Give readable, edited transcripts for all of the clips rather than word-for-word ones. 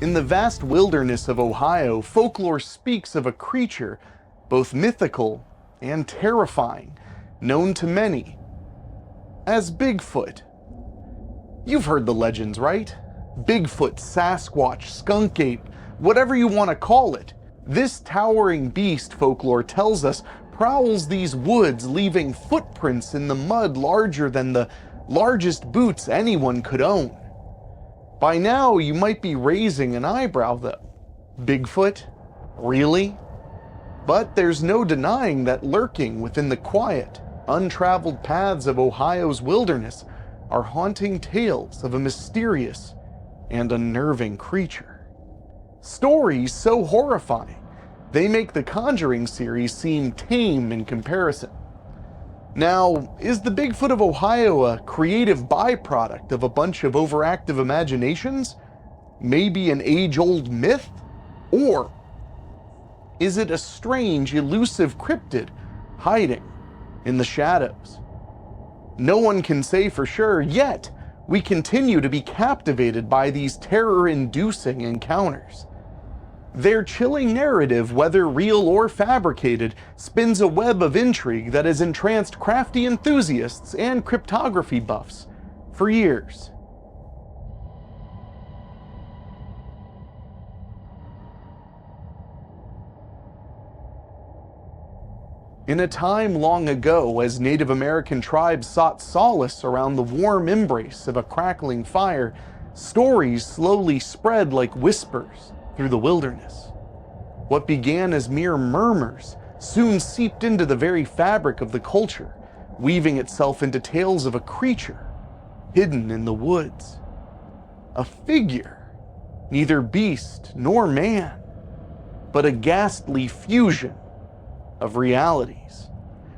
In the vast wilderness of Ohio, folklore speaks of a creature, both mythical and terrifying, known to many as Bigfoot. You've heard the legends, right? Bigfoot, Sasquatch, skunk ape, whatever you want to call it. This towering beast, folklore tells us, prowls these woods, leaving footprints in the mud larger than the largest boots anyone could own. By now, you might be raising an eyebrow though. Bigfoot? Really? But there's no denying that lurking within the quiet, untraveled paths of Ohio's wilderness are haunting tales of a mysterious and unnerving creature. Stories so horrifying, they make the Conjuring series seem tame in comparison. Now, is the Bigfoot of Ohio a creative byproduct of a bunch of overactive imaginations? Maybe an age-old myth? Or is it a strange, elusive cryptid hiding in the shadows? No one can say for sure, yet we continue to be captivated by these terror-inducing encounters. Their chilling narrative, whether real or fabricated, spins a web of intrigue that has entranced crafty enthusiasts and cryptography buffs for years. In a time long ago, as Native American tribes sought solace around the warm embrace of a crackling fire, stories slowly spread like whispers through the wilderness. What began as mere murmurs soon seeped into the very fabric of the culture, weaving itself into tales of a creature hidden in the woods. A figure, neither beast nor man, but a ghastly fusion of realities,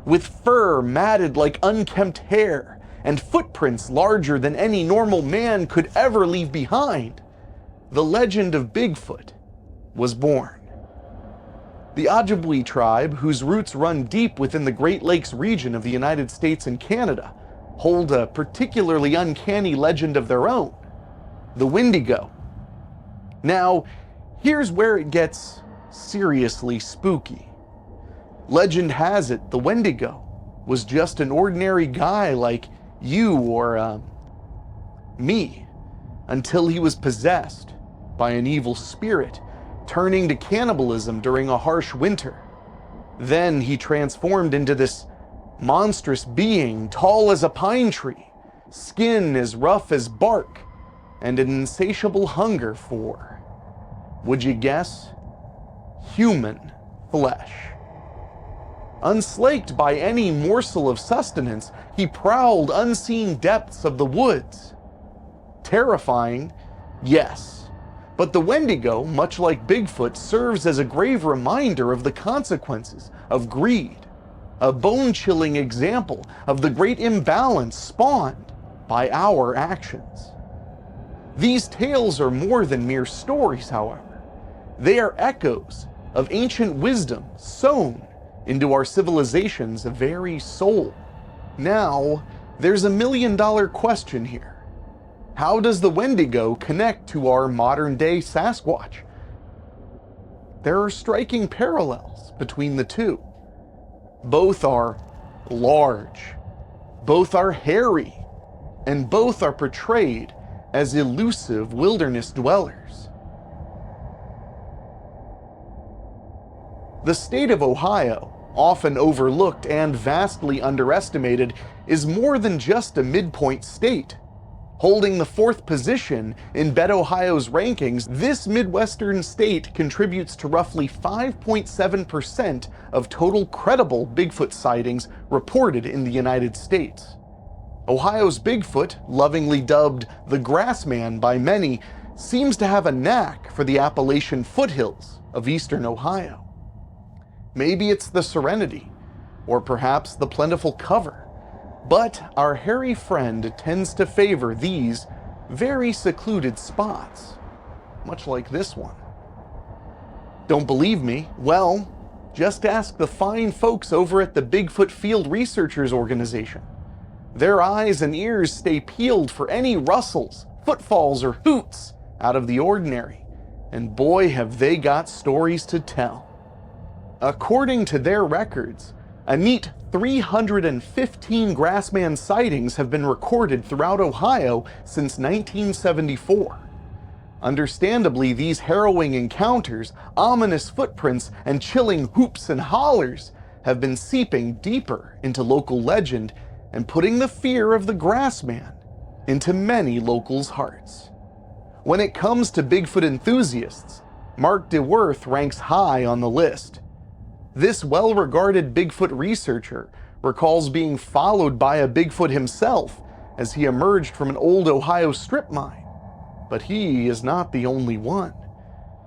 with fur matted like unkempt hair and footprints larger than any normal man could ever leave behind. The legend of Bigfoot was born. The Ojibwe tribe, whose roots run deep within the Great Lakes region of the United States and Canada, hold a particularly uncanny legend of their own, the Wendigo. Now, here's where it gets seriously spooky. Legend has it the Wendigo was just an ordinary guy like you or me, until he was possessed by an evil spirit, turning to cannibalism during a harsh winter. Then he transformed into this monstrous being, tall as a pine tree, skin as rough as bark, and an insatiable hunger for, would you guess, human flesh. Unslaked by any morsel of sustenance, he prowled unseen depths of the woods. Terrifying, yes, but the Wendigo, much like Bigfoot, serves as a grave reminder of the consequences of greed, a bone-chilling example of the great imbalance spawned by our actions. These tales are more than mere stories, however. They are echoes of ancient wisdom sown into our civilization's very soul. Now, there's a million-dollar question here. How does the Wendigo connect to our modern-day Sasquatch? There are striking parallels between the two. Both are large, both are hairy, and both are portrayed as elusive wilderness dwellers. The state of Ohio, often overlooked and vastly underestimated, is more than just a midpoint state. Holding the 4th position in BetOhio's rankings, this Midwestern state contributes to roughly 5.7% of total credible Bigfoot sightings reported in the United States. Ohio's Bigfoot, lovingly dubbed the Grassman by many, seems to have a knack for the Appalachian foothills of eastern Ohio. Maybe it's the serenity, or perhaps the plentiful cover. But our hairy friend tends to favor these very secluded spots, much like this one. Don't believe me? Well, just ask the fine folks over at the Bigfoot Field Researchers Organization. Their eyes and ears stay peeled for any rustles, footfalls, or hoots out of the ordinary, And boy, have they got stories to tell. According to their records, a neat 315 grassman sightings have been recorded throughout Ohio since 1974. Understandably, these harrowing encounters, ominous footprints, and chilling whoops and hollers have been seeping deeper into local legend and putting the fear of the grassman into many locals' hearts. When it comes to Bigfoot enthusiasts, Mark DeWerth ranks high on the list. This well-regarded Bigfoot researcher recalls being followed by a Bigfoot himself as he emerged from an old Ohio strip mine. But he is not the only one.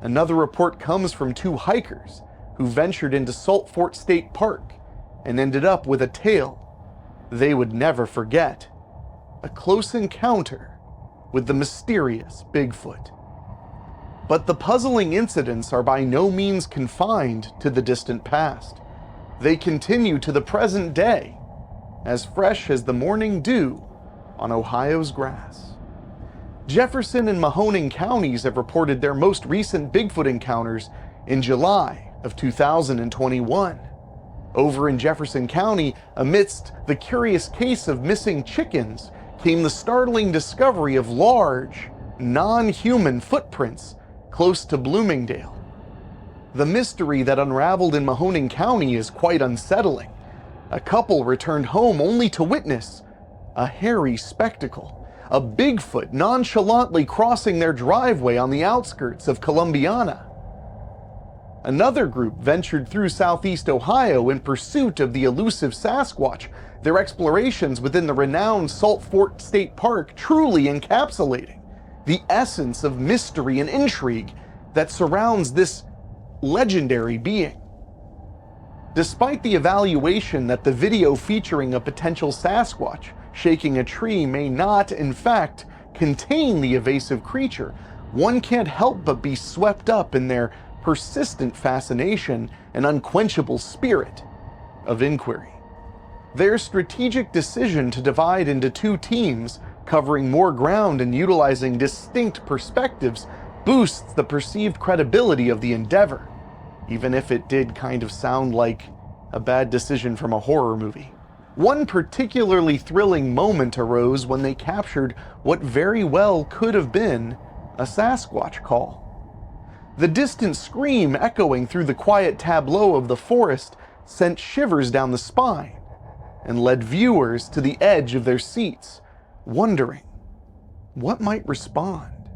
Another report comes from two hikers who ventured into Salt Fort State Park and ended up with a tale they would never forget: a close encounter with the mysterious Bigfoot. But the puzzling incidents are by no means confined to the distant past. They continue to the present day, as fresh as the morning dew on Ohio's grass. Jefferson and Mahoning counties have reported their most recent Bigfoot encounters in July of 2021. Over in Jefferson County, amidst the curious case of missing chickens, came the startling discovery of large, non-human footprints close to Bloomingdale. The mystery that unraveled in Mahoning County is quite unsettling. A couple returned home only to witness a hairy spectacle, a Bigfoot nonchalantly crossing their driveway on the outskirts of Columbiana. Another group ventured through southeast Ohio in pursuit of the elusive Sasquatch, their explorations within the renowned Salt Fort State Park truly encapsulating the essence of mystery and intrigue that surrounds this legendary being. Despite the evaluation that the video featuring a potential Sasquatch shaking a tree may not, in fact, contain the evasive creature, one can't help but be swept up in their persistent fascination and unquenchable spirit of inquiry. Their strategic decision to divide into two teams, covering more ground and utilizing distinct perspectives, boosts the perceived credibility of the endeavor, even if it did kind of sound like a bad decision from a horror movie. One particularly thrilling moment arose when they captured what very well could have been a Sasquatch call. The distant scream echoing through the quiet tableau of the forest sent shivers down the spine and led viewers to the edge of their seats, wondering what might respond.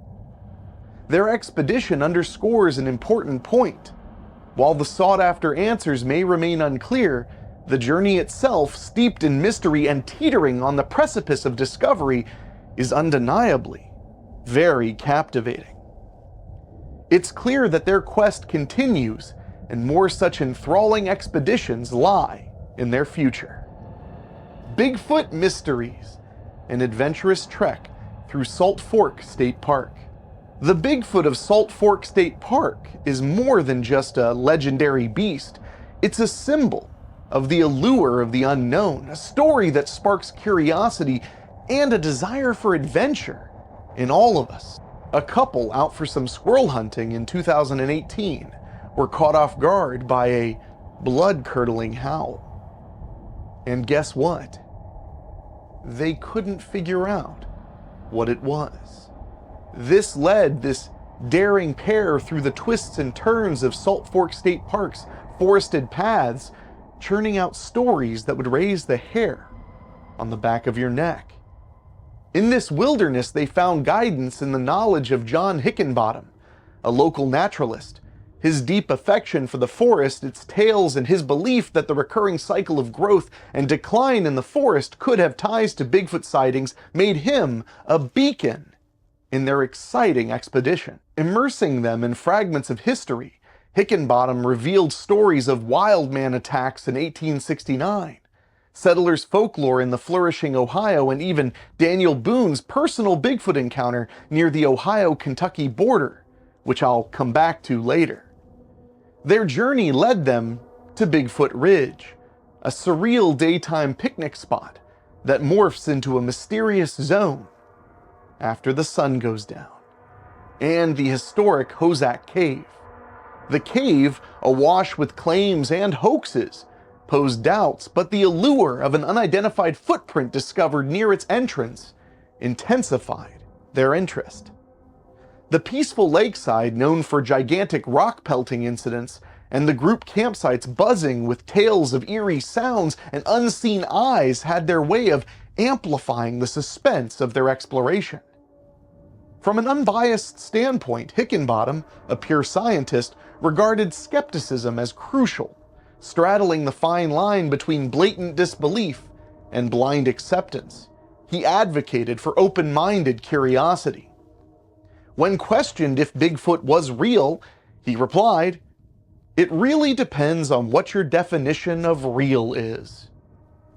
Their expedition underscores an important point. While the sought-after answers may remain unclear, the journey itself, steeped in mystery and teetering on the precipice of discovery, is undeniably very captivating. It's clear that their quest continues, and more such enthralling expeditions lie in their future. Bigfoot Mysteries, an adventurous trek through Salt Fork State Park. The Bigfoot of Salt Fork State Park is more than just a legendary beast. It's a symbol of the allure of the unknown, a story that sparks curiosity and a desire for adventure in all of us. A couple out for some squirrel hunting in 2018 were caught off guard by a blood-curdling howl. And guess what? They couldn't figure out what it was. This led this daring pair through the twists and turns of Salt Fork State Park's forested paths, churning out stories that would raise the hair on the back of your neck. In this wilderness, they found guidance in the knowledge of John Hickenbottom, a local naturalist. His deep affection for the forest, its tales, and his belief that the recurring cycle of growth and decline in the forest could have ties to Bigfoot sightings made him a beacon in their exciting expedition. Immersing them in fragments of history, Hickenbottom revealed stories of wild man attacks in 1869, settlers' folklore in the flourishing Ohio, and even Daniel Boone's personal Bigfoot encounter near the Ohio-Kentucky border, which I'll come back to later. Their journey led them to Bigfoot Ridge, a surreal daytime picnic spot that morphs into a mysterious zone after the sun goes down. and the historic Hozak Cave. The cave, awash with claims and hoaxes, posed doubts, but the allure of an unidentified footprint discovered near its entrance intensified their interest. The peaceful lakeside, known for gigantic rock pelting incidents, and the group campsites buzzing with tales of eerie sounds and unseen eyes, had their way of amplifying the suspense of their exploration. From an unbiased standpoint, Hickenbottom, a pure scientist, regarded skepticism as crucial, straddling the fine line between blatant disbelief and blind acceptance. He advocated for open-minded curiosity. When questioned if Bigfoot was real, he replied, "It really depends on what your definition of real is."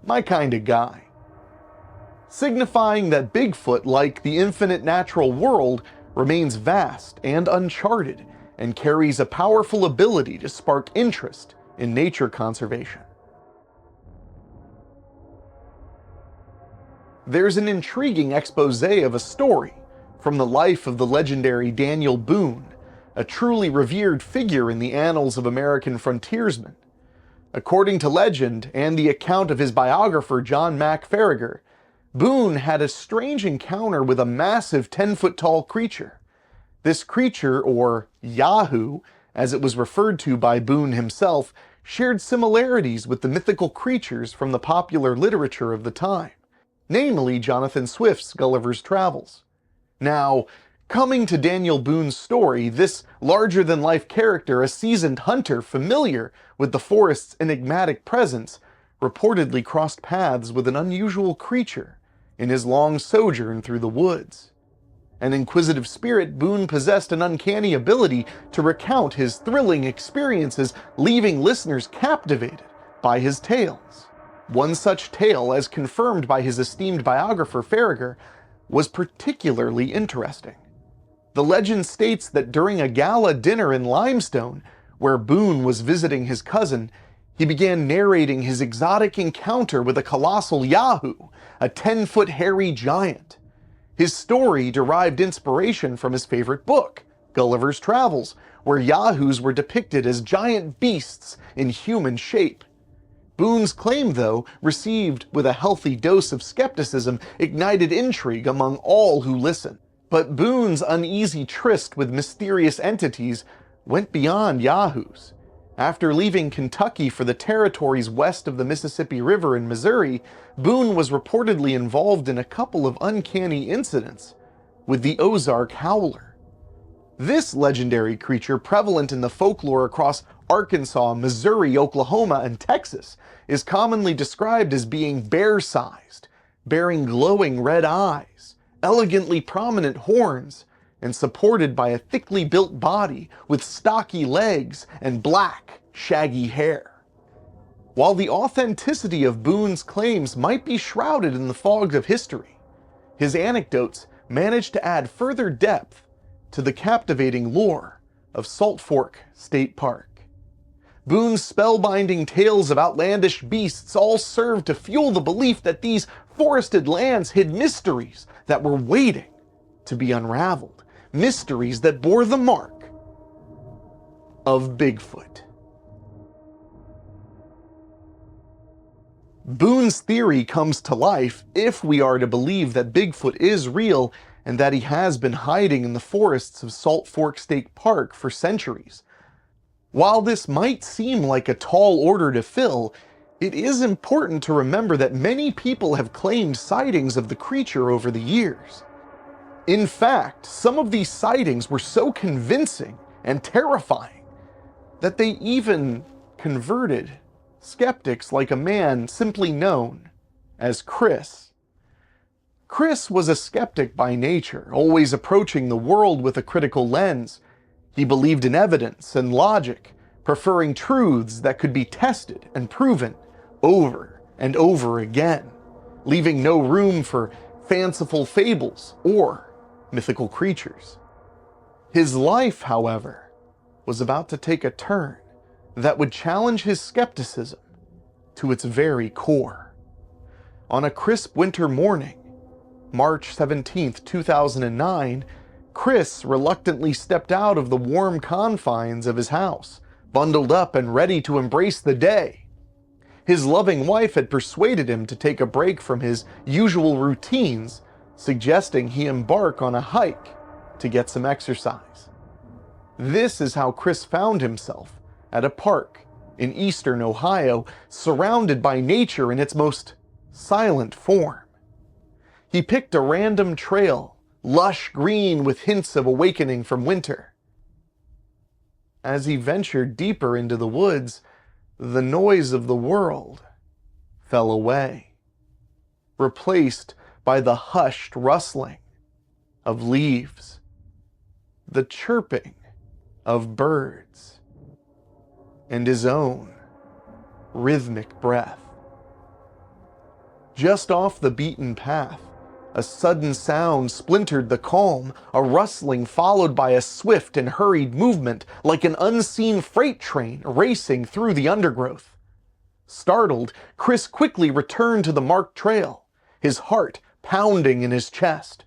My kind of guy. Signifying that Bigfoot, like the infinite natural world, remains vast and uncharted, and carries a powerful ability to spark interest in nature conservation. There's an intriguing expose of a story from the life of the legendary Daniel Boone, a truly revered figure in the annals of American frontiersmen. According to legend and the account of his biographer John Mack Farragher, Boone had a strange encounter with a massive 10-foot-tall creature. This creature, or Yahoo, as it was referred to by Boone himself, shared similarities with the mythical creatures from the popular literature of the time, namely Jonathan Swift's Gulliver's Travels. Now, coming to Daniel Boone's story, this larger-than-life character, a seasoned hunter familiar with the forest's enigmatic presence, reportedly crossed paths with an unusual creature in his long sojourn through the woods. An inquisitive spirit, Boone possessed an uncanny ability to recount his thrilling experiences, leaving listeners captivated by his tales. One such tale, as confirmed by his esteemed biographer Farragher, was particularly interesting. The legend states that during a gala dinner in Limestone, where Boone was visiting his cousin, he began narrating his exotic encounter with a colossal Yahoo, a 10-foot hairy giant. His story derived inspiration from his favorite book, Gulliver's Travels, where Yahoos were depicted as giant beasts in human shape. Boone's claim, though, received with a healthy dose of skepticism, ignited intrigue among all who listened. But Boone's uneasy tryst with mysterious entities went beyond Yahoos. After leaving Kentucky for the territories west of the Mississippi River in Missouri, Boone was reportedly involved in a couple of uncanny incidents with the Ozark Howler. This legendary creature, prevalent in the folklore across Arkansas, Missouri, Oklahoma, and Texas, is commonly described as being bear-sized, bearing glowing red eyes, elegantly prominent horns, and supported by a thickly built body with stocky legs and black, shaggy hair. While the authenticity of Boone's claims might be shrouded in the fogs of history, his anecdotes managed to add further depth to the captivating lore of Salt Fork State Park. Boone's spellbinding tales of outlandish beasts all served to fuel the belief that these forested lands hid mysteries that were waiting to be unraveled, mysteries that bore the mark of Bigfoot. Boone's theory comes to life if we are to believe that Bigfoot is real and that he has been hiding in the forests of Salt Fork State Park for centuries. While this might seem like a tall order to fill, it is important to remember that many people have claimed sightings of the creature over the years. In fact, some of these sightings were so convincing and terrifying that they even converted skeptics like a man simply known as Chris. Chris was a skeptic by nature, always approaching the world with a critical lens. He believed in evidence and logic, preferring truths that could be tested and proven over and over again, leaving no room for fanciful fables or mythical creatures. His life, however, was about to take a turn that would challenge his skepticism to its very core. On a crisp winter morning, March 17, 2009, Chris reluctantly stepped out of the warm confines of his house, bundled up and ready to embrace the day. His loving wife had persuaded him to take a break from his usual routines, suggesting he embark on a hike to get some exercise. This is how Chris found himself at a park in eastern Ohio, surrounded by nature in its most silent form. He picked a random trail, lush green with hints of awakening from winter. As he ventured deeper into the woods, the noise of the world fell away, replaced by the hushed rustling of leaves, the chirping of birds, and his own rhythmic breath. Just off the beaten path, a sudden sound splintered the calm, a rustling followed by a swift and hurried movement like an unseen freight train racing through the undergrowth. Startled, Chris quickly returned to the marked trail, his heart pounding in his chest.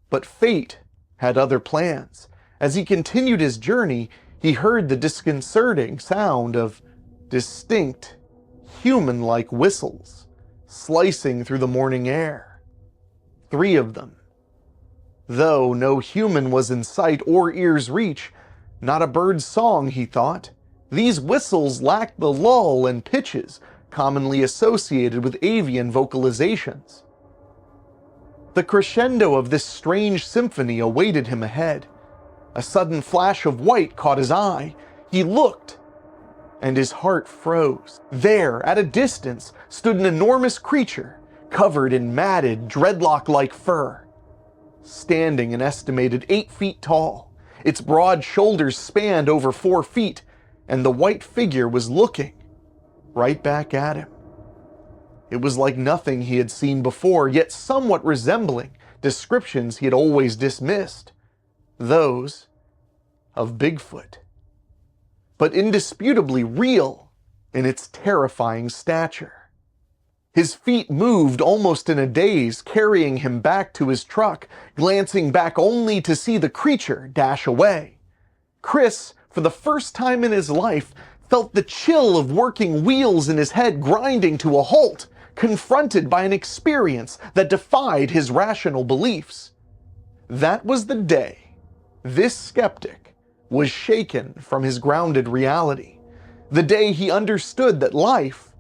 But fate had other plans. As he continued his journey, he heard the disconcerting sound of distinct, human-like whistles slicing through the morning air. 3 of them. Though no human was in sight or ear's reach, not a bird's song, he thought. These whistles lacked the lull and pitches commonly associated with avian vocalizations. The crescendo of this strange symphony awaited him ahead. A sudden flash of white caught his eye. He looked, and his heart froze. There, at a distance, stood an enormous creature, covered in matted, dreadlock-like fur. Standing an estimated 8 feet tall, its broad shoulders spanned over 4 feet, and the white figure was looking right back at him. It was like nothing he had seen before, yet somewhat resembling descriptions he had always dismissed, those of Bigfoot. But indisputably real in its terrifying stature. His feet moved almost in a daze, carrying him back to his truck, glancing back only to see the creature dash away. Chris, for the first time in his life, felt the chill of working wheels in his head grinding to a halt, confronted by an experience that defied his rational beliefs. That was the day this skeptic was shaken from his grounded reality. The day he understood that life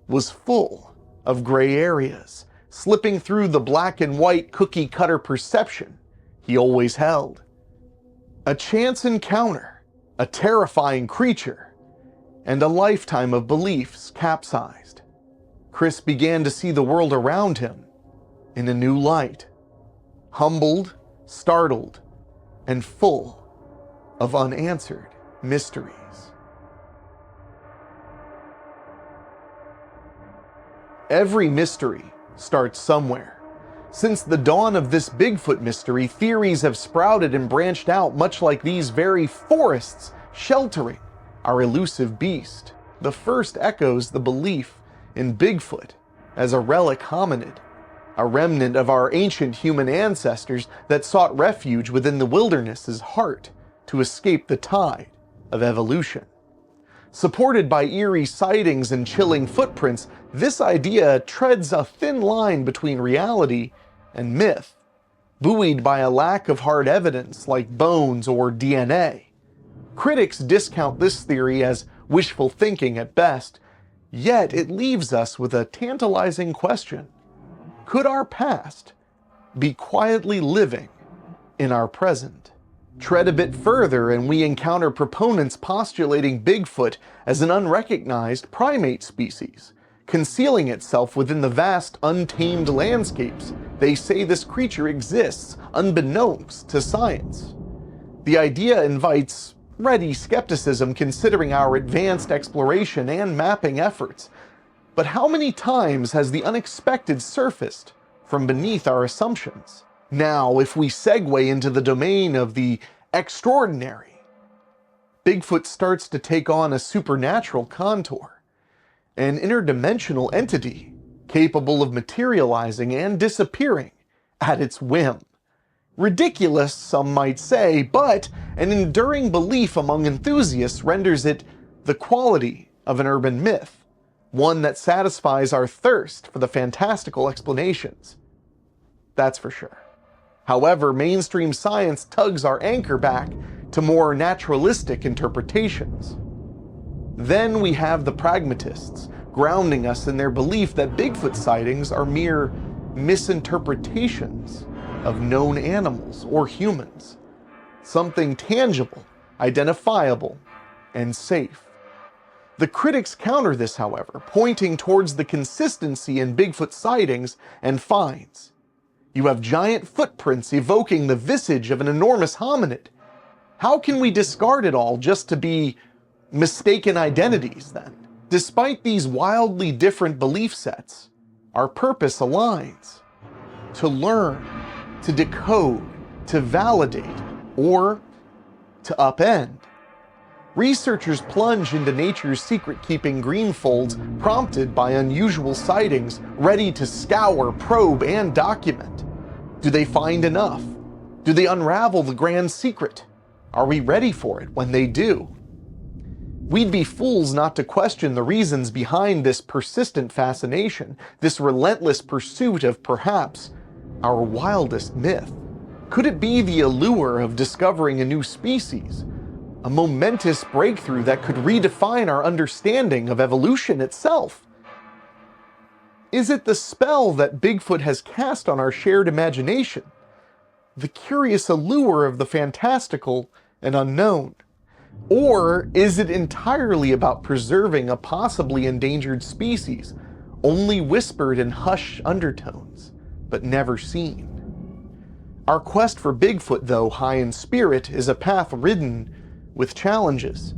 was full of gray areas, slipping through the black and white cookie-cutter perception he always held. A chance encounter, a terrifying creature, and a lifetime of beliefs capsized. Chris began to see the world around him in a new light, humbled, startled, and full of unanswered mysteries. Every mystery starts somewhere. Since the dawn of this Bigfoot mystery, theories have sprouted and branched out, much like these very forests sheltering our elusive beast. The first echoes the belief in Bigfoot as a relic hominid, a remnant of our ancient human ancestors that sought refuge within the wilderness's heart to escape the tide of evolution. Supported by eerie sightings and chilling footprints, this idea treads a thin line between reality and myth, buoyed by a lack of hard evidence like bones or DNA. Critics discount this theory as wishful thinking at best, yet it leaves us with a tantalizing question. Could our past be quietly living in our present? Tread a bit further and we encounter proponents postulating Bigfoot as an unrecognized primate species, concealing itself within the vast, untamed landscapes. They say this creature exists unbeknownst to science. The idea invites ready skepticism considering our advanced exploration and mapping efforts. But how many times has the unexpected surfaced from beneath our assumptions? Now, if we segue into the domain of the extraordinary, Bigfoot starts to take on a supernatural contour, an interdimensional entity capable of materializing and disappearing at its whim. Ridiculous, some might say, but an enduring belief among enthusiasts renders it the quality of an urban myth, one that satisfies our thirst for the fantastical explanations. That's for sure. However, mainstream science tugs our anchor back to more naturalistic interpretations. Then we have the pragmatists, grounding us in their belief that Bigfoot sightings are mere misinterpretations of known animals or humans, something tangible, identifiable, and safe. The critics counter this, however, pointing towards the consistency in Bigfoot sightings and finds. You have giant footprints evoking the visage of an enormous hominid. How can we discard it all just to be mistaken identities then? Despite these wildly different belief sets, our purpose aligns: to learn, to decode, to validate, or to upend. Researchers plunge into nature's secret-keeping green folds, prompted by unusual sightings, ready to scour, probe, and document. Do they find enough? Do they unravel the grand secret? Are we ready for it when they do? We'd be fools not to question the reasons behind this persistent fascination, this relentless pursuit of perhaps our wildest myth. Could it be the allure of discovering a new species? A momentous breakthrough that could redefine our understanding of evolution itself? Is it the spell that Bigfoot has cast on our shared imagination? The curious allure of the fantastical and unknown? Or is it entirely about preserving a possibly endangered species, only whispered in hushed undertones, but never seen? Our quest for Bigfoot, though high in spirit, is a path ridden with challenges.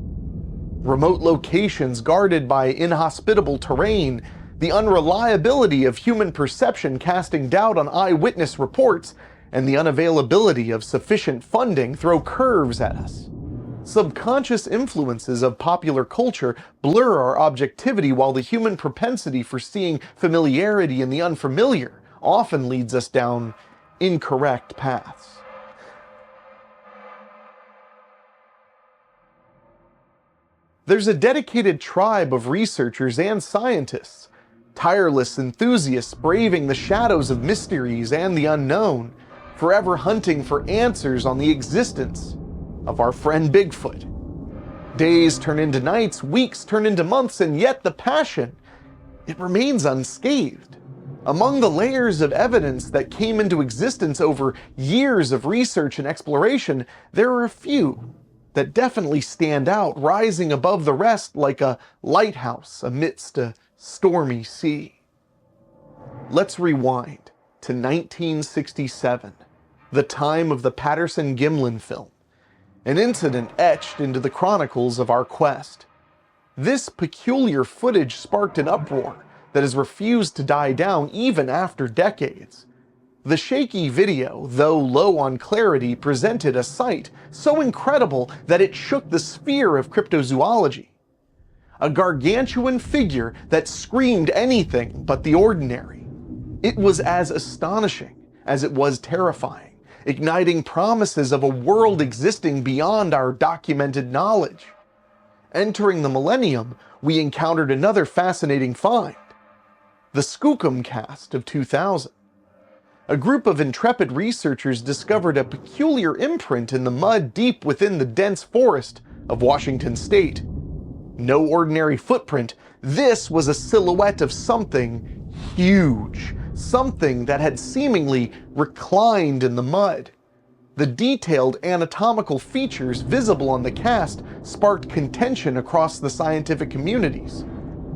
Remote locations guarded by inhospitable terrain, the unreliability of human perception casting doubt on eyewitness reports, and the unavailability of sufficient funding throw curves at us. Subconscious influences of popular culture blur our objectivity, while the human propensity for seeing familiarity in the unfamiliar often leads us down incorrect paths. There's a dedicated tribe of researchers and scientists, tireless enthusiasts braving the shadows of mysteries and the unknown, forever hunting for answers on the existence of our friend Bigfoot. Days turn into nights, weeks turn into months, and yet the passion, it remains unscathed. Among the layers of evidence that came into existence over years of research and exploration, there are a few that definitely stand out, rising above the rest like a lighthouse amidst a stormy sea. Let's rewind to 1967, the time of the Patterson-Gimlin film, an incident etched into the chronicles of our quest. This peculiar footage sparked an uproar that has refused to die down even after decades. The shaky video, though low on clarity, presented a sight so incredible that it shook the sphere of cryptozoology. A gargantuan figure that screamed anything but the ordinary. It was as astonishing as it was terrifying, igniting promises of a world existing beyond our documented knowledge. Entering the millennium, we encountered another fascinating find: the Skookum cast of 2000. A group of intrepid researchers discovered a peculiar imprint in the mud deep within the dense forest of Washington state. No ordinary footprint, this was a silhouette of something huge, something that had seemingly reclined in the mud. The detailed anatomical features visible on the cast sparked contention across the scientific communities.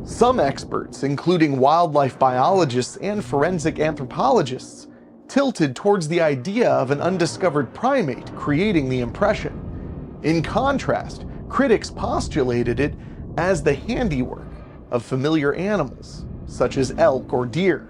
Some experts, including wildlife biologists and forensic anthropologists, tilted towards the idea of an undiscovered primate creating the impression. In contrast, critics postulated it as the handiwork of familiar animals, such as elk or deer.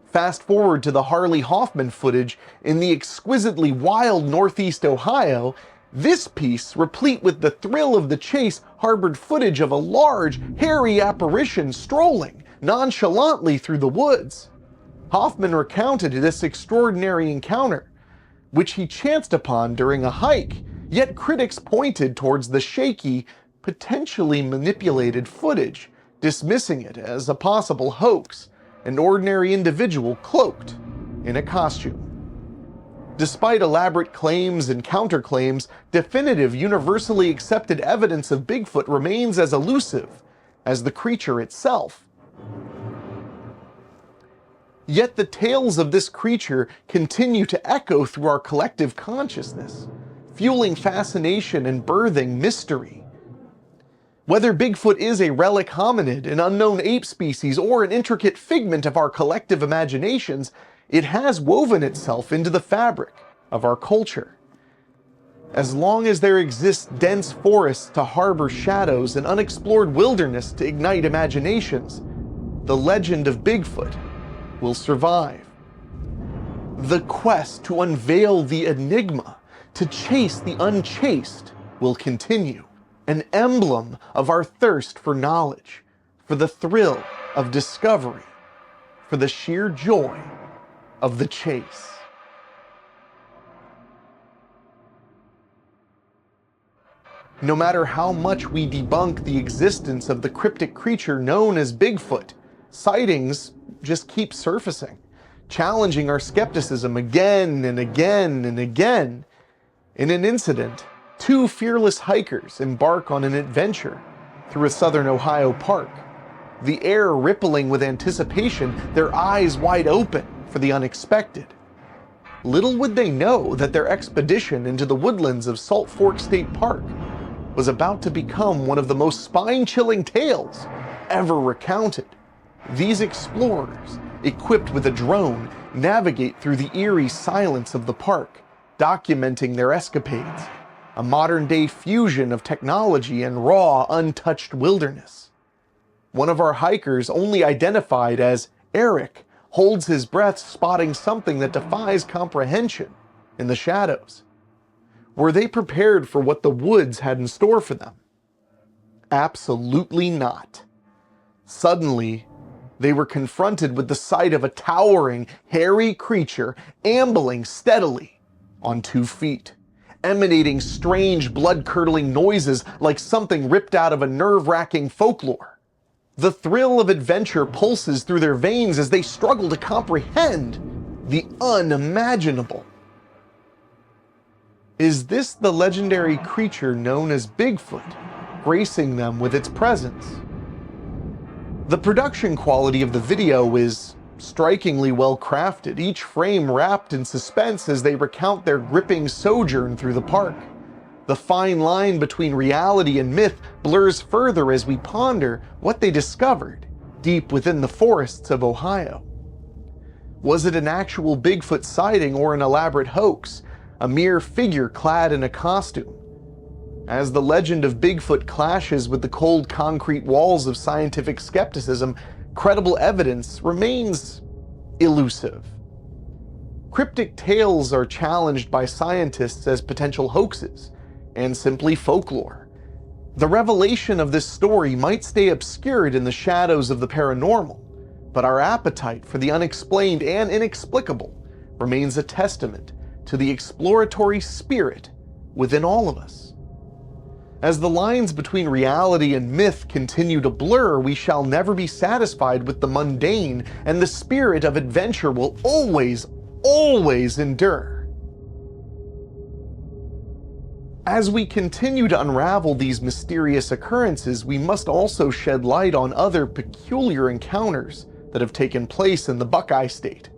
Fast forward to the Harley Hoffman footage in the exquisitely wild Northeast Ohio. This piece, replete with the thrill of the chase, harbored footage of a large, hairy apparition strolling nonchalantly through the woods. Hoffman recounted this extraordinary encounter. which he chanced upon during a hike, yet critics pointed towards the shaky, potentially manipulated footage, dismissing it as a possible hoax, an ordinary individual cloaked in a costume. Despite elaborate claims and counterclaims, definitive, universally accepted evidence of Bigfoot remains as elusive as the creature itself. Yet the tales of this creature continue to echo through our collective consciousness, fueling fascination and birthing mystery. Whether Bigfoot is a relic hominid, an unknown ape species, or an intricate figment of our collective imaginations, it has woven itself into the fabric of our culture. As long as there exists dense forests to harbor shadows and unexplored wilderness to ignite imaginations, the legend of Bigfoot will survive. The quest to unveil the enigma, to chase the unchased, will continue. An emblem of our thirst for knowledge, for the thrill of discovery, for the sheer joy of the chase. No matter how much we debunk the existence of the cryptic creature known as Bigfoot, sightings just keep surfacing, challenging our skepticism again and again and again. In an incident, two fearless hikers embark on an adventure through a southern Ohio park, the air rippling with anticipation, their eyes wide open for the unexpected. Little would they know that their expedition into the woodlands of Salt Fork State Park was about to become one of the most spine-chilling tales ever recounted. These explorers, equipped with a drone, navigate through the eerie silence of the park, documenting their escapades, a modern-day fusion of technology and raw, untouched wilderness. One of our hikers, only identified as Eric, holds his breath, spotting something that defies comprehension in the shadows. Were they prepared for what the woods had in store for them? Absolutely not. Suddenly, they were confronted with the sight of a towering, hairy creature ambling steadily on 2 feet, emanating strange, blood-curdling noises like something ripped out of a nerve-wracking folklore. The thrill of adventure pulses through their veins as they struggle to comprehend the unimaginable. Is this the legendary creature known as Bigfoot, gracing them with its presence? The production quality of the video is strikingly well crafted, each frame wrapped in suspense as they recount their gripping sojourn through the park. The fine line between reality and myth blurs further as we ponder what they discovered deep within the forests of Ohio. Was it an actual Bigfoot sighting or an elaborate hoax, a mere figure clad in a costume? As the legend of Bigfoot clashes with the cold concrete walls of scientific skepticism, credible evidence remains elusive. Cryptic tales are challenged by scientists as potential hoaxes and simply folklore. The revelation of this story might stay obscured in the shadows of the paranormal, but our appetite for the unexplained and inexplicable remains a testament to the exploratory spirit within all of us. As the lines between reality and myth continue to blur, we shall never be satisfied with the mundane, and the spirit of adventure will always endure. As we continue to unravel these mysterious occurrences, we must also shed light on other peculiar encounters that have taken place in the Buckeye State.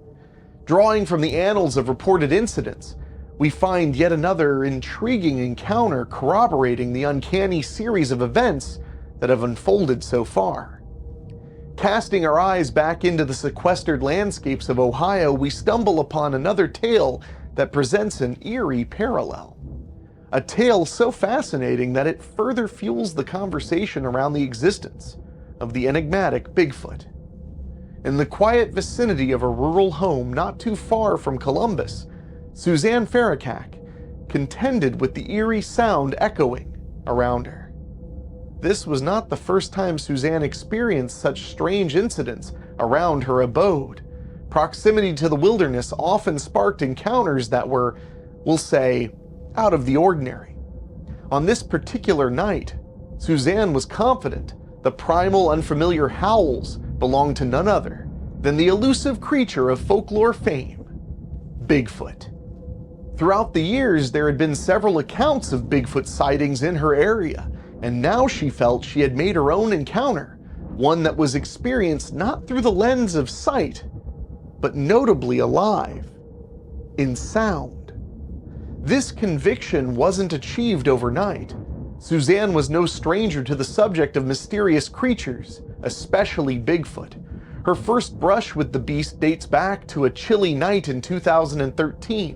Drawing from the annals of reported incidents, we find yet another intriguing encounter corroborating the uncanny series of events that have unfolded so far. Casting our eyes back into the sequestered landscapes of Ohio, we stumble upon another tale that presents an eerie parallel. A tale so fascinating that it further fuels the conversation around the existence of the enigmatic Bigfoot. In the quiet vicinity of a rural home not too far from Columbus, Suzanne Farrakak contended with the eerie sound echoing around her. This was not the first time Suzanne experienced such strange incidents around her abode. Proximity to the wilderness often sparked encounters that were we'll say, out of the ordinary. On this particular night, Suzanne was confident the primal unfamiliar howls belonged to none other than the elusive creature of folklore fame, Bigfoot. Throughout the years, there had been several accounts of Bigfoot sightings in her area, and now she felt she had made her own encounter, one that was experienced not through the lens of sight, but notably alive, in sound. This conviction wasn't achieved overnight. Suzanne was no stranger to the subject of mysterious creatures, especially Bigfoot. Her first brush with the beast dates back to a chilly night in 2013,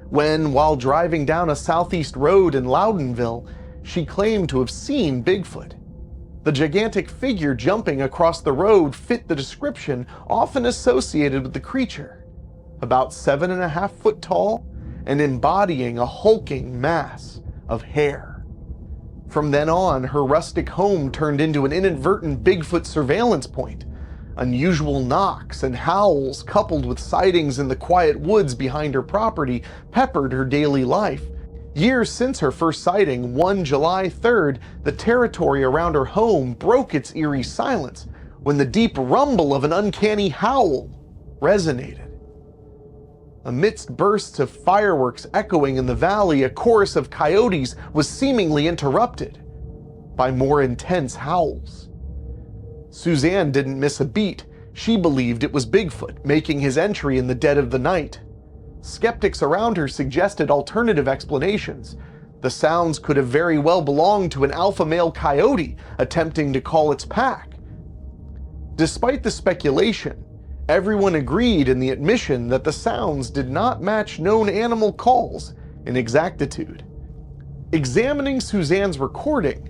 when, while driving down a southeast road in Loudonville, she claimed to have seen Bigfoot. The gigantic figure jumping across the road fit the description often associated with the creature, about 7.5 feet tall and embodying a hulking mass of hair. From then on, her rustic home turned into an inadvertent Bigfoot surveillance point. Unusual knocks and howls, coupled with sightings in the quiet woods behind her property, peppered her daily life. Years since her first sighting, one July 3rd, the territory around her home broke its eerie silence when the deep rumble of an uncanny howl resonated. Amidst bursts of fireworks echoing in the valley, a chorus of coyotes was seemingly interrupted by more intense howls. Suzanne didn't miss a beat. She believed it was Bigfoot making his entry in the dead of the night. Skeptics around her suggested alternative explanations. The sounds could have very well belonged to an alpha male coyote attempting to call its pack. Despite the speculation, everyone agreed in the admission that the sounds did not match known animal calls in exactitude. Examining Suzanne's recording,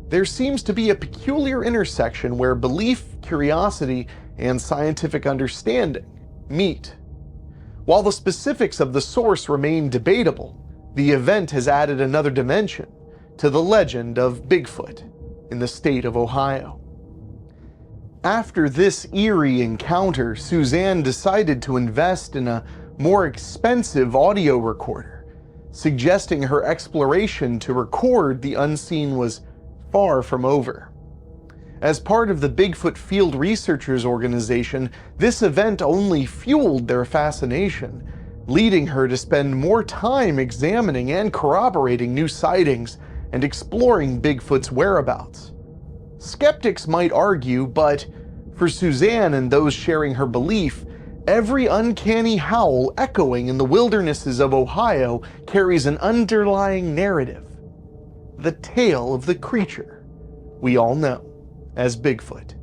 there seems to be a peculiar intersection where belief, curiosity, and scientific understanding meet. While the specifics of the source remain debatable, the event has added another dimension to the legend of Bigfoot in the state of Ohio. After this eerie encounter, Suzanne decided to invest in a more expensive audio recorder, suggesting her exploration to record the unseen was far from over. As part of the Bigfoot Field Researchers Organization, this event only fueled their fascination, leading her to spend more time examining and corroborating new sightings and exploring Bigfoot's whereabouts. Skeptics might argue, but for Suzanne and those sharing her belief, every uncanny howl echoing in the wildernesses of Ohio carries an underlying narrative. The tale of the creature we all know as Bigfoot.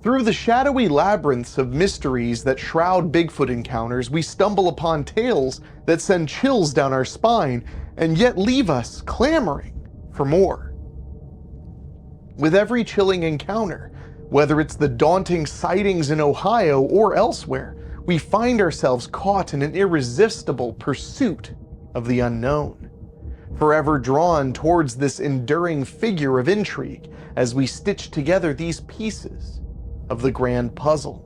Through the shadowy labyrinths of mysteries that shroud Bigfoot encounters, we stumble upon tales that send chills down our spine and yet leave us clamoring for more. With every chilling encounter, whether it's the daunting sightings in Ohio or elsewhere, we find ourselves caught in an irresistible pursuit of the unknown, forever drawn towards this enduring figure of intrigue as we stitch together these pieces of the grand puzzle.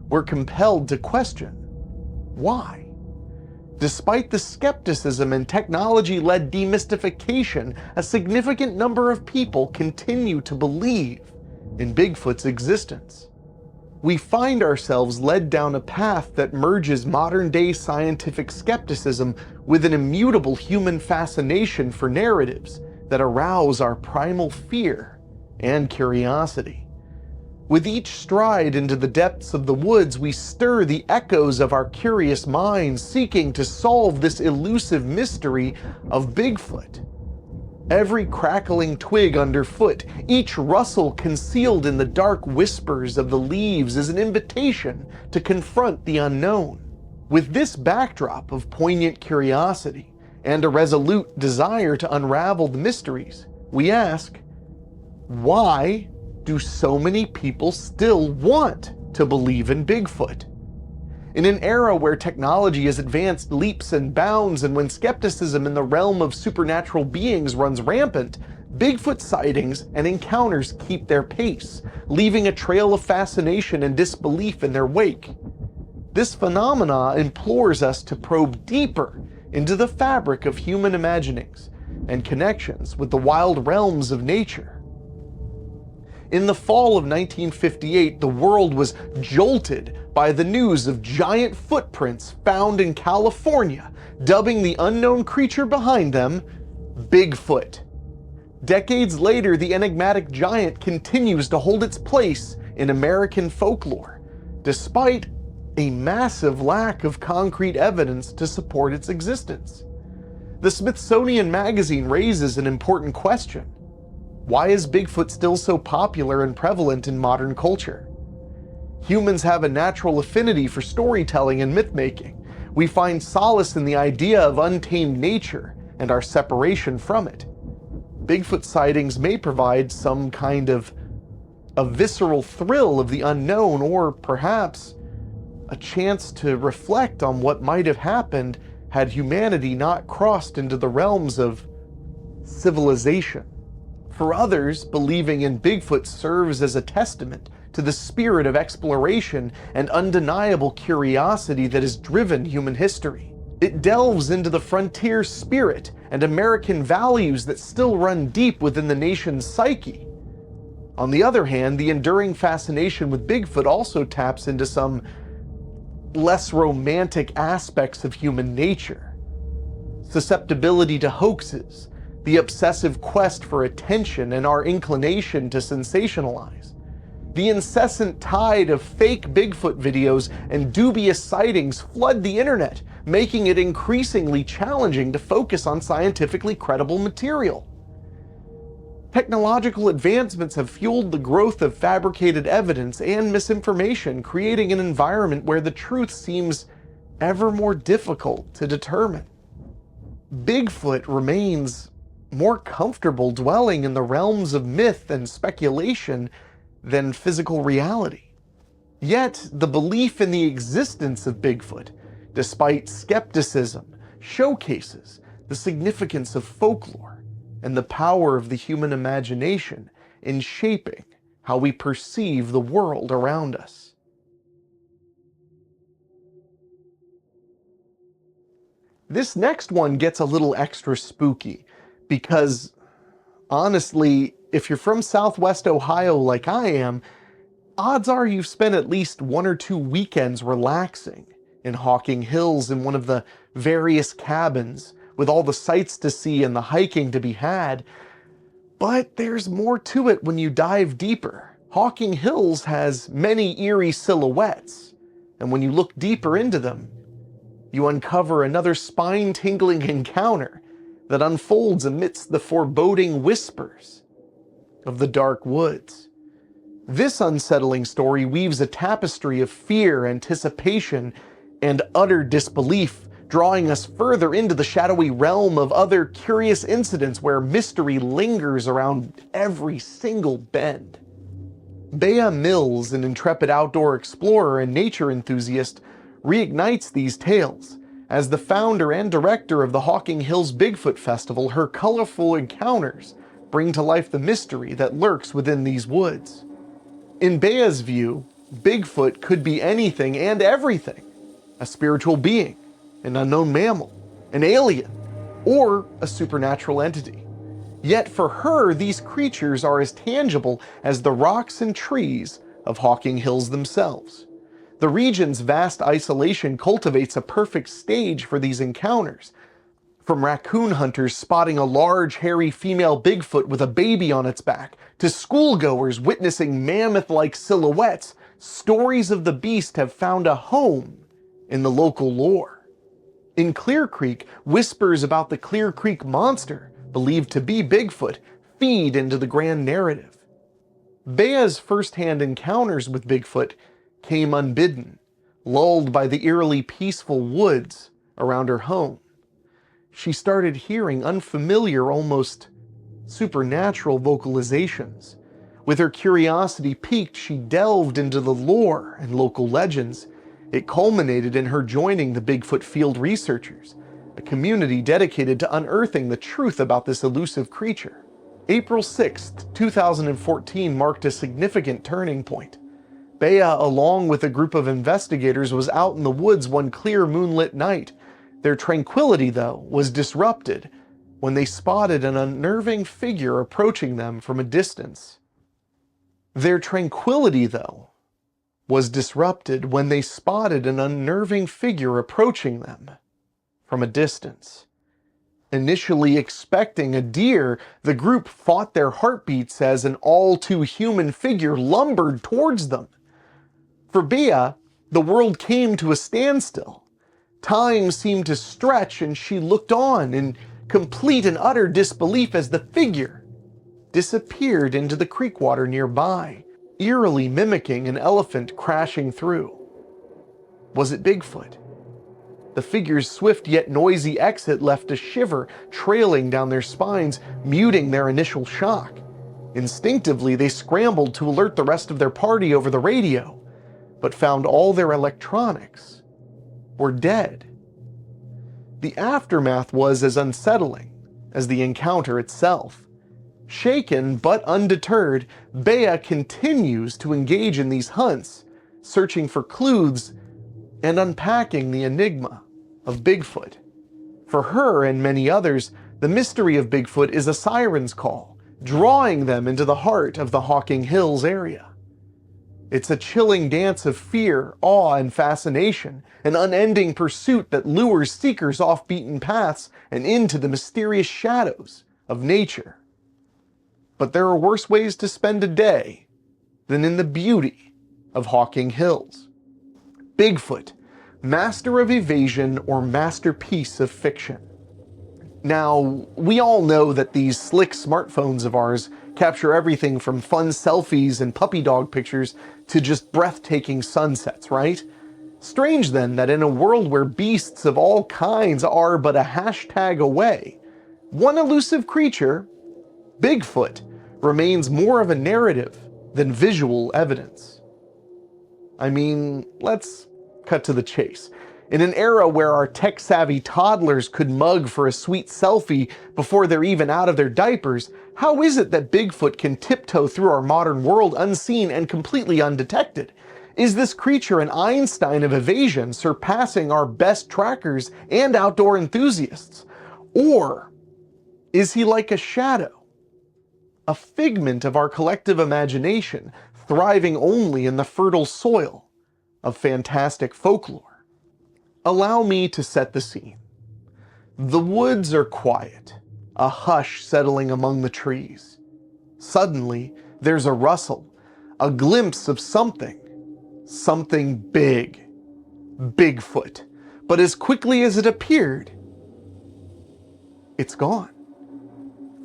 We're compelled to question why. Despite the skepticism and technology-led demystification, a significant number of people continue to believe in Bigfoot's existence. We find ourselves led down a path that merges modern-day scientific skepticism with an immutable human fascination for narratives that arouse our primal fear and curiosity. With each stride into the depths of the woods, we stir the echoes of our curious minds, seeking to solve this elusive mystery of Bigfoot. Every crackling twig underfoot, each rustle concealed in the dark whispers of the leaves is an invitation to confront the unknown. With this backdrop of poignant curiosity and a resolute desire to unravel the mysteries, we ask, why do so many people still want to believe in Bigfoot? In an era where technology has advanced leaps and bounds, and when skepticism in the realm of supernatural beings runs rampant, Bigfoot sightings and encounters keep their pace, leaving a trail of fascination and disbelief in their wake. This phenomena implores us to probe deeper into the fabric of human imaginings and connections with the wild realms of nature. In the fall of 1958, the world was jolted by the news of giant footprints found in California, dubbing the unknown creature behind them Bigfoot. Decades later, the enigmatic giant continues to hold its place in American folklore, despite a massive lack of concrete evidence to support its existence. The Smithsonian Magazine raises an important question. Why is Bigfoot still so popular and prevalent in modern culture? Humans have a natural affinity for storytelling and myth-making. We find solace in the idea of untamed nature and our separation from it. Bigfoot sightings may provide some kind of a visceral thrill of the unknown, or perhaps a chance to reflect on what might have happened had humanity not crossed into the realms of civilization. For others, believing in Bigfoot serves as a testament to the spirit of exploration and undeniable curiosity that has driven human history. It delves into the frontier spirit and American values that still run deep within the nation's psyche. On the other hand, the enduring fascination with Bigfoot also taps into some less romantic aspects of human nature. Susceptibility to hoaxes, the obsessive quest for attention, and our inclination to sensationalize. The incessant tide of fake Bigfoot videos and dubious sightings flood the internet, making it increasingly challenging to focus on scientifically credible material. Technological advancements have fueled the growth of fabricated evidence and misinformation, creating an environment where the truth seems ever more difficult to determine. Bigfoot remains more comfortable dwelling in the realms of myth and speculation than physical reality. Yet, the belief in the existence of Bigfoot, despite skepticism, showcases the significance of folklore and the power of the human imagination in shaping how we perceive the world around us. This next one gets a little extra spooky because, honestly, if you're from Southwest Ohio like I am, odds are you've spent at least 1 or 2 weekends relaxing in Hocking Hills in one of the various cabins with all the sights to see and the hiking to be had. But there's more to it when you dive deeper. Hocking Hills has many eerie silhouettes, and when you look deeper into them, you uncover another spine-tingling encounter that unfolds amidst the foreboding whispers of the dark woods. This unsettling story weaves a tapestry of fear, anticipation, and utter disbelief, drawing us further into the shadowy realm of other curious incidents where mystery lingers around every single bend. Bea Mills, an intrepid outdoor explorer and nature enthusiast, reignites these tales. As the founder and director of the Hocking Hills Bigfoot Festival, her colorful encounters bring to life the mystery that lurks within these woods. In Bea's view, Bigfoot could be anything and everything: a spiritual being, an unknown mammal, an alien, or a supernatural entity. Yet for her, these creatures are as tangible as the rocks and trees of Hocking Hills themselves. The region's vast isolation cultivates a perfect stage for these encounters. From raccoon hunters spotting a large, hairy female Bigfoot with a baby on its back, to schoolgoers witnessing mammoth-like silhouettes, stories of the beast have found a home in the local lore. In Clear Creek, whispers about the Clear Creek monster, believed to be Bigfoot, feed into the grand narrative. Bea's first-hand encounters with Bigfoot came unbidden, lulled by the eerily peaceful woods around her home. She started hearing unfamiliar, almost supernatural vocalizations. With her curiosity piqued, she delved into the lore and local legends. It culminated in her joining the Bigfoot Field Researchers, a community dedicated to unearthing the truth about this elusive creature. April 6th, 2014 marked a significant turning point. Bea, along with a group of investigators, was out in the woods one clear moonlit night. Their tranquility, though, was disrupted when they spotted an unnerving figure approaching them from a distance. Their tranquility, though, was disrupted when they spotted an unnerving figure approaching them from a distance. Initially expecting a deer, the group fought their heartbeats as an all-too-human figure lumbered towards them. For Bea, the world came to a standstill. Time seemed to stretch, and she looked on in complete and utter disbelief as the figure disappeared into the creek water nearby, eerily mimicking an elephant crashing through. Was it Bigfoot? The figure's swift yet noisy exit left a shiver trailing down their spines, muting their initial shock. Instinctively, they scrambled to alert the rest of their party over the radio, but found all their electronics were dead. The aftermath was as unsettling as the encounter itself. Shaken but undeterred, Bea continues to engage in these hunts, searching for clues and unpacking the enigma of Bigfoot. For her and many others, the mystery of Bigfoot is a siren's call, drawing them into the heart of the Hocking Hills area. It's a chilling dance of fear, awe, and fascination, an unending pursuit that lures seekers off beaten paths and into the mysterious shadows of nature. But there are worse ways to spend a day than in the beauty of Hocking Hills. Bigfoot, master of evasion or masterpiece of fiction. Now, we all know that these slick smartphones of ours capture everything from fun selfies and puppy dog pictures to just breathtaking sunsets, right? Strange then that in a world where beasts of all kinds are but a hashtag away, one elusive creature, Bigfoot, remains more of a narrative than visual evidence. I mean, let's cut to the chase. In an era where our tech-savvy toddlers could mug for a sweet selfie before they're even out of their diapers, how is it that Bigfoot can tiptoe through our modern world unseen and completely undetected? Is this creature an Einstein of evasion, surpassing our best trackers and outdoor enthusiasts? Or is he like a shadow, a figment of our collective imagination, thriving only in the fertile soil of fantastic folklore? Allow me to set the scene. The woods are quiet, a hush settling among the trees. Suddenly, there's a rustle, a glimpse of something big. Bigfoot. But as quickly as it appeared, it's gone,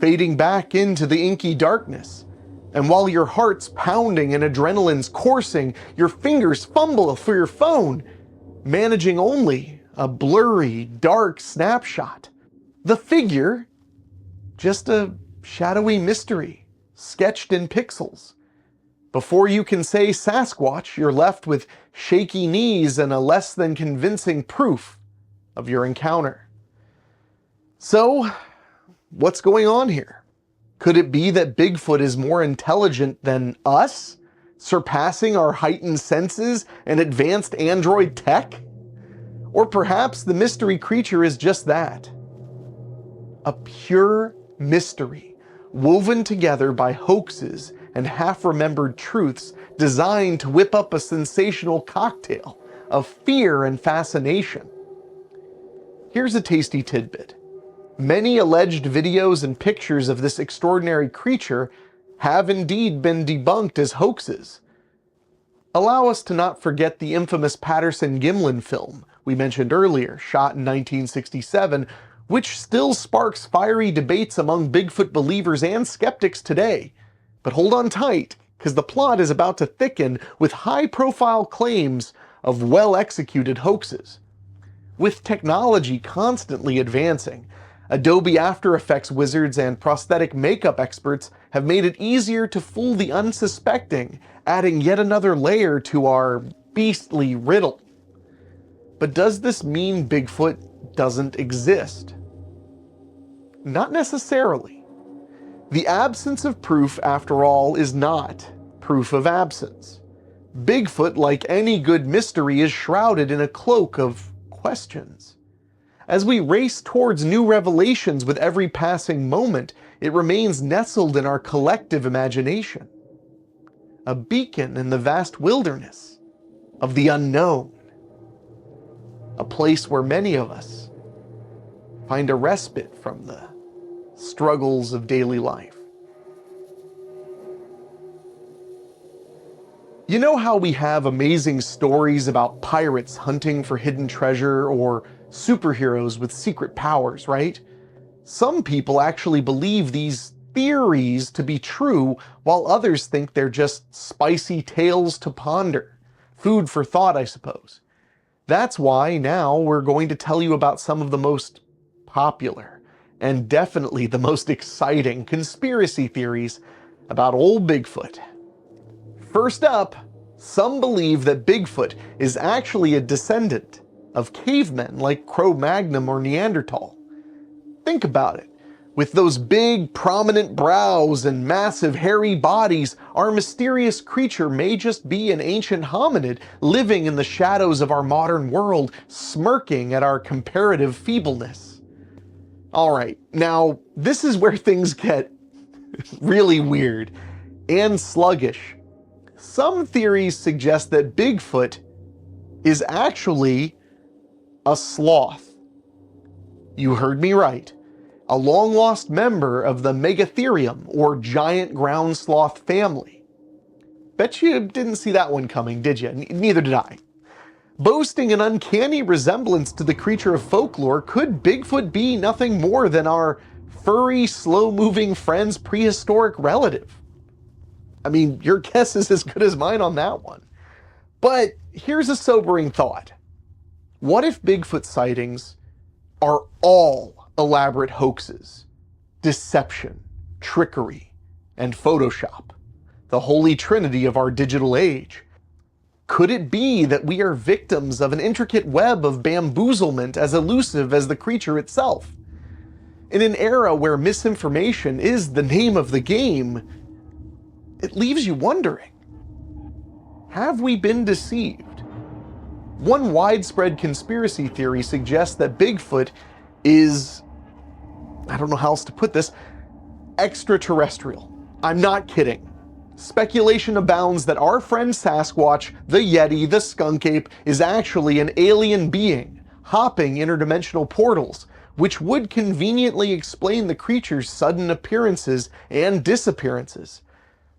fading back into the inky darkness. And while your heart's pounding and adrenaline's coursing, your fingers fumble for your phone, managing only a blurry, dark snapshot. The figure, just a shadowy mystery, sketched in pixels. Before you can say Sasquatch, you're left with shaky knees and a less than convincing proof of your encounter. So, what's going on here? Could it be that Bigfoot is more intelligent than us, surpassing our heightened senses and advanced android tech? Or perhaps the mystery creature is just that, a pure mystery, woven together by hoaxes and half-remembered truths designed to whip up a sensational cocktail of fear and fascination. Here's a tasty tidbit. Many alleged videos and pictures of this extraordinary creature have indeed been debunked as hoaxes. Allow us to not forget the infamous Patterson-Gimlin film we mentioned earlier, shot in 1967, which still sparks fiery debates among Bigfoot believers and skeptics today. But hold on tight, because the plot is about to thicken with high-profile claims of well-executed hoaxes. With technology constantly advancing, Adobe After Effects wizards and prosthetic makeup experts have made it easier to fool the unsuspecting, adding yet another layer to our beastly riddle. But does this mean Bigfoot doesn't exist? Not necessarily. The absence of proof, after all, is not proof of absence. Bigfoot, like any good mystery, is shrouded in a cloak of questions. As we race towards new revelations with every passing moment, it remains nestled in our collective imagination. A beacon in the vast wilderness of the unknown. A place where many of us find a respite from the struggles of daily life. You know how we have amazing stories about pirates hunting for hidden treasure or superheroes with secret powers, right? Some people actually believe these theories to be true, while others think they're just spicy tales to ponder. Food for thought, I suppose. That's why now we're going to tell you about some of the most popular and definitely the most exciting conspiracy theories about old Bigfoot. First up, some believe that Bigfoot is actually a descendant of cavemen like Cro-Magnon or Neanderthal. Think about it. With those big, prominent brows and massive, hairy bodies, our mysterious creature may just be an ancient hominid living in the shadows of our modern world, smirking at our comparative feebleness. Alright, now this is where things get really weird and sluggish. Some theories suggest that Bigfoot is actually a sloth. You heard me right. A long-lost member of the Megatherium, or giant ground sloth family. Bet you didn't see that one coming, did you? Neither did I. Boasting an uncanny resemblance to the creature of folklore, could Bigfoot be nothing more than our furry, slow-moving friend's prehistoric relative? I mean, your guess is as good as mine on that one. But here's a sobering thought. What if Bigfoot sightings are all elaborate hoaxes, deception, trickery, and Photoshop, the holy trinity of our digital age? Could it be that we are victims of an intricate web of bamboozlement as elusive as the creature itself? In an era where misinformation is the name of the game, it leaves you wondering, have we been deceived? One widespread conspiracy theory suggests that Bigfoot is, I don't know how else to put this, extraterrestrial. I'm not kidding. Speculation abounds that our friend Sasquatch, the Yeti, the skunk ape, is actually an alien being, hopping interdimensional portals, which would conveniently explain the creature's sudden appearances and disappearances.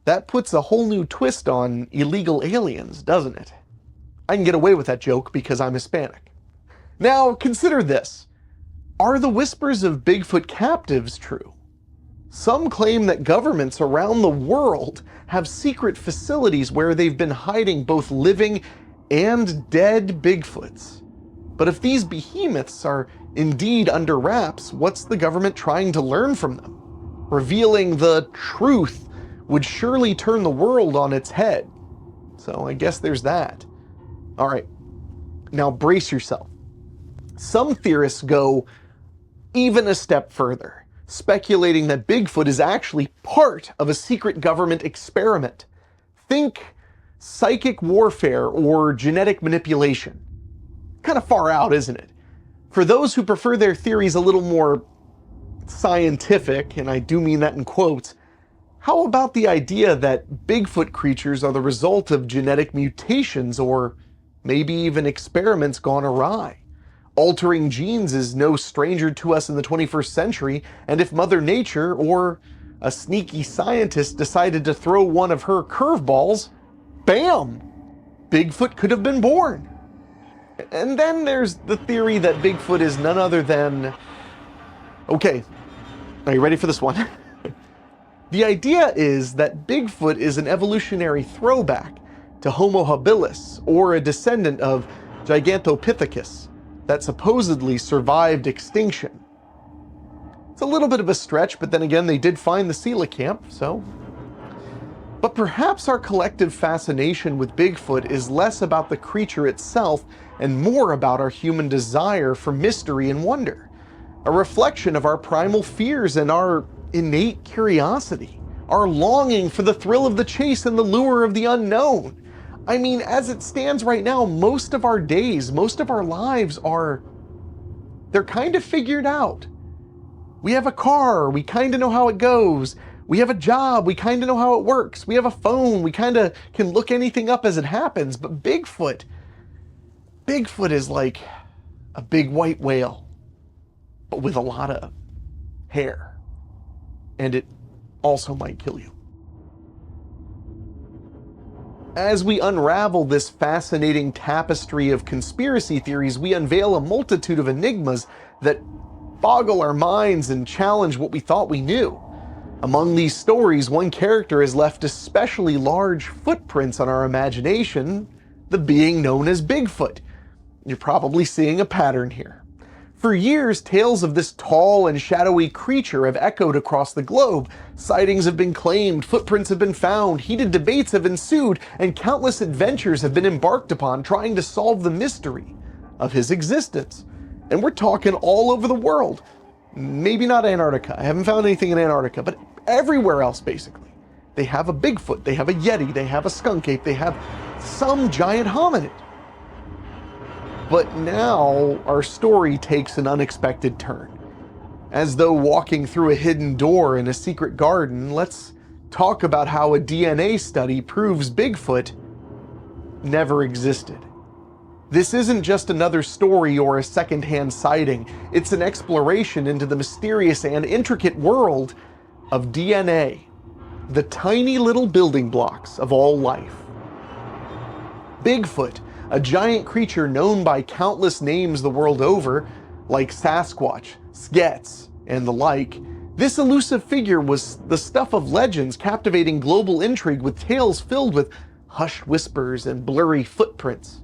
That puts a whole new twist on illegal aliens, doesn't it? I can get away with that joke because I'm Hispanic. Now, consider this. Are the whispers of Bigfoot captives true? Some claim that governments around the world have secret facilities where they've been hiding both living and dead Bigfoots. But if these behemoths are indeed under wraps, what's the government trying to learn from them? Revealing the truth would surely turn the world on its head. So I guess there's that. All right, now brace yourself. Some theorists go even a step further, speculating that Bigfoot is actually part of a secret government experiment. Think psychic warfare or genetic manipulation. Kind of far out, isn't it? For those who prefer their theories a little more scientific, and I do mean that in quotes, how about the idea that Bigfoot creatures are the result of genetic mutations or maybe even experiments gone awry? Altering genes is no stranger to us in the 21st century, and if Mother Nature or a sneaky scientist decided to throw one of her curveballs, bam! Bigfoot could have been born. And then there's the theory that Bigfoot is none other than... Okay, are you ready for this one? The idea is that Bigfoot is an evolutionary throwback to Homo habilis, or a descendant of Gigantopithecus, that supposedly survived extinction. It's a little bit of a stretch, but then again, they did find the coelacanth, so... But perhaps our collective fascination with Bigfoot is less about the creature itself and more about our human desire for mystery and wonder, a reflection of our primal fears and our innate curiosity, our longing for the thrill of the chase and the lure of the unknown. I mean, as it stands right now, most of our days, most of our lives they're kind of figured out. We have a car, we kind of know how it goes. We have a job, we kind of know how it works. We have a phone, we kind of can look anything up as it happens. But Bigfoot is like a big white whale, but with a lot of hair. And it also might kill you. As we unravel this fascinating tapestry of conspiracy theories, we unveil a multitude of enigmas that boggle our minds and challenge what we thought we knew. Among these stories, one character has left especially large footprints on our imagination, the being known as Bigfoot. You're probably seeing a pattern here. For years, tales of this tall and shadowy creature have echoed across the globe. Sightings have been claimed, footprints have been found, heated debates have ensued, and countless adventures have been embarked upon trying to solve the mystery of his existence. And we're talking all over the world. Maybe not Antarctica. I haven't found anything in Antarctica, but everywhere else, basically. They have a Bigfoot, they have a Yeti, they have a skunk ape, they have some giant hominid. But now our story takes an unexpected turn. As though walking through a hidden door in a secret garden, let's talk about how a DNA study proves Bigfoot never existed. This isn't just another story or a secondhand sighting. It's an exploration into the mysterious and intricate world of DNA, the tiny little building blocks of all life. Bigfoot, a giant creature known by countless names the world over, like Sasquatch, Skets, and the like, this elusive figure was the stuff of legends, captivating global intrigue with tales filled with hushed whispers and blurry footprints.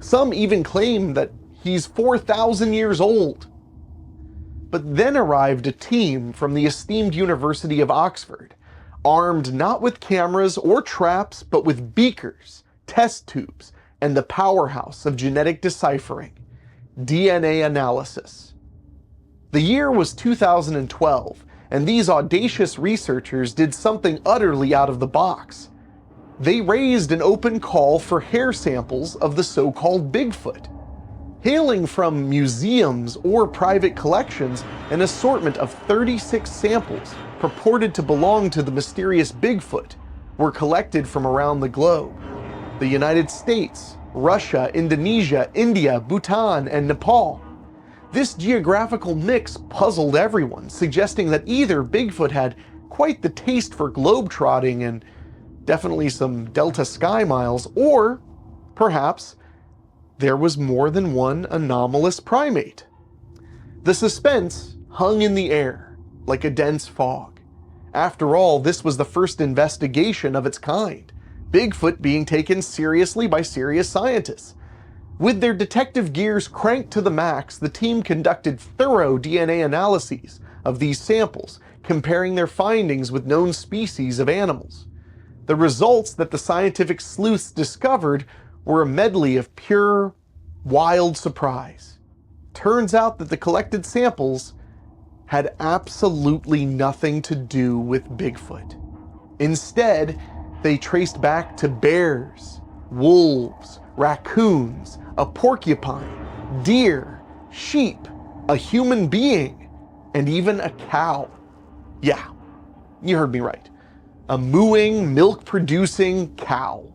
Some even claim that he's 4,000 years old. But then arrived a team from the esteemed University of Oxford, armed not with cameras or traps, but with beakers, test tubes, and the powerhouse of genetic deciphering, DNA analysis. The year was 2012, and these audacious researchers did something utterly out of the box. They raised an open call for hair samples of the so-called Bigfoot. Hailing from museums or private collections, an assortment of 36 samples purported to belong to the mysterious Bigfoot were collected from around the globe. The United States, Russia, Indonesia, India, Bhutan, and Nepal. This geographical mix puzzled everyone, suggesting that either Bigfoot had quite the taste for globetrotting and definitely some Delta Sky Miles, or perhaps there was more than one anomalous primate. The suspense hung in the air like a dense fog. After all, this was the first investigation of its kind, Bigfoot being taken seriously by serious scientists. With their detective gears cranked to the max, the team conducted thorough DNA analyses of these samples, comparing their findings with known species of animals. The results that the scientific sleuths discovered were a medley of pure, wild surprise. Turns out that the collected samples had absolutely nothing to do with Bigfoot. Instead, they traced back to bears, wolves, raccoons, a porcupine, deer, sheep, a human being, and even a cow. Yeah, you heard me right. A mooing, milk-producing cow.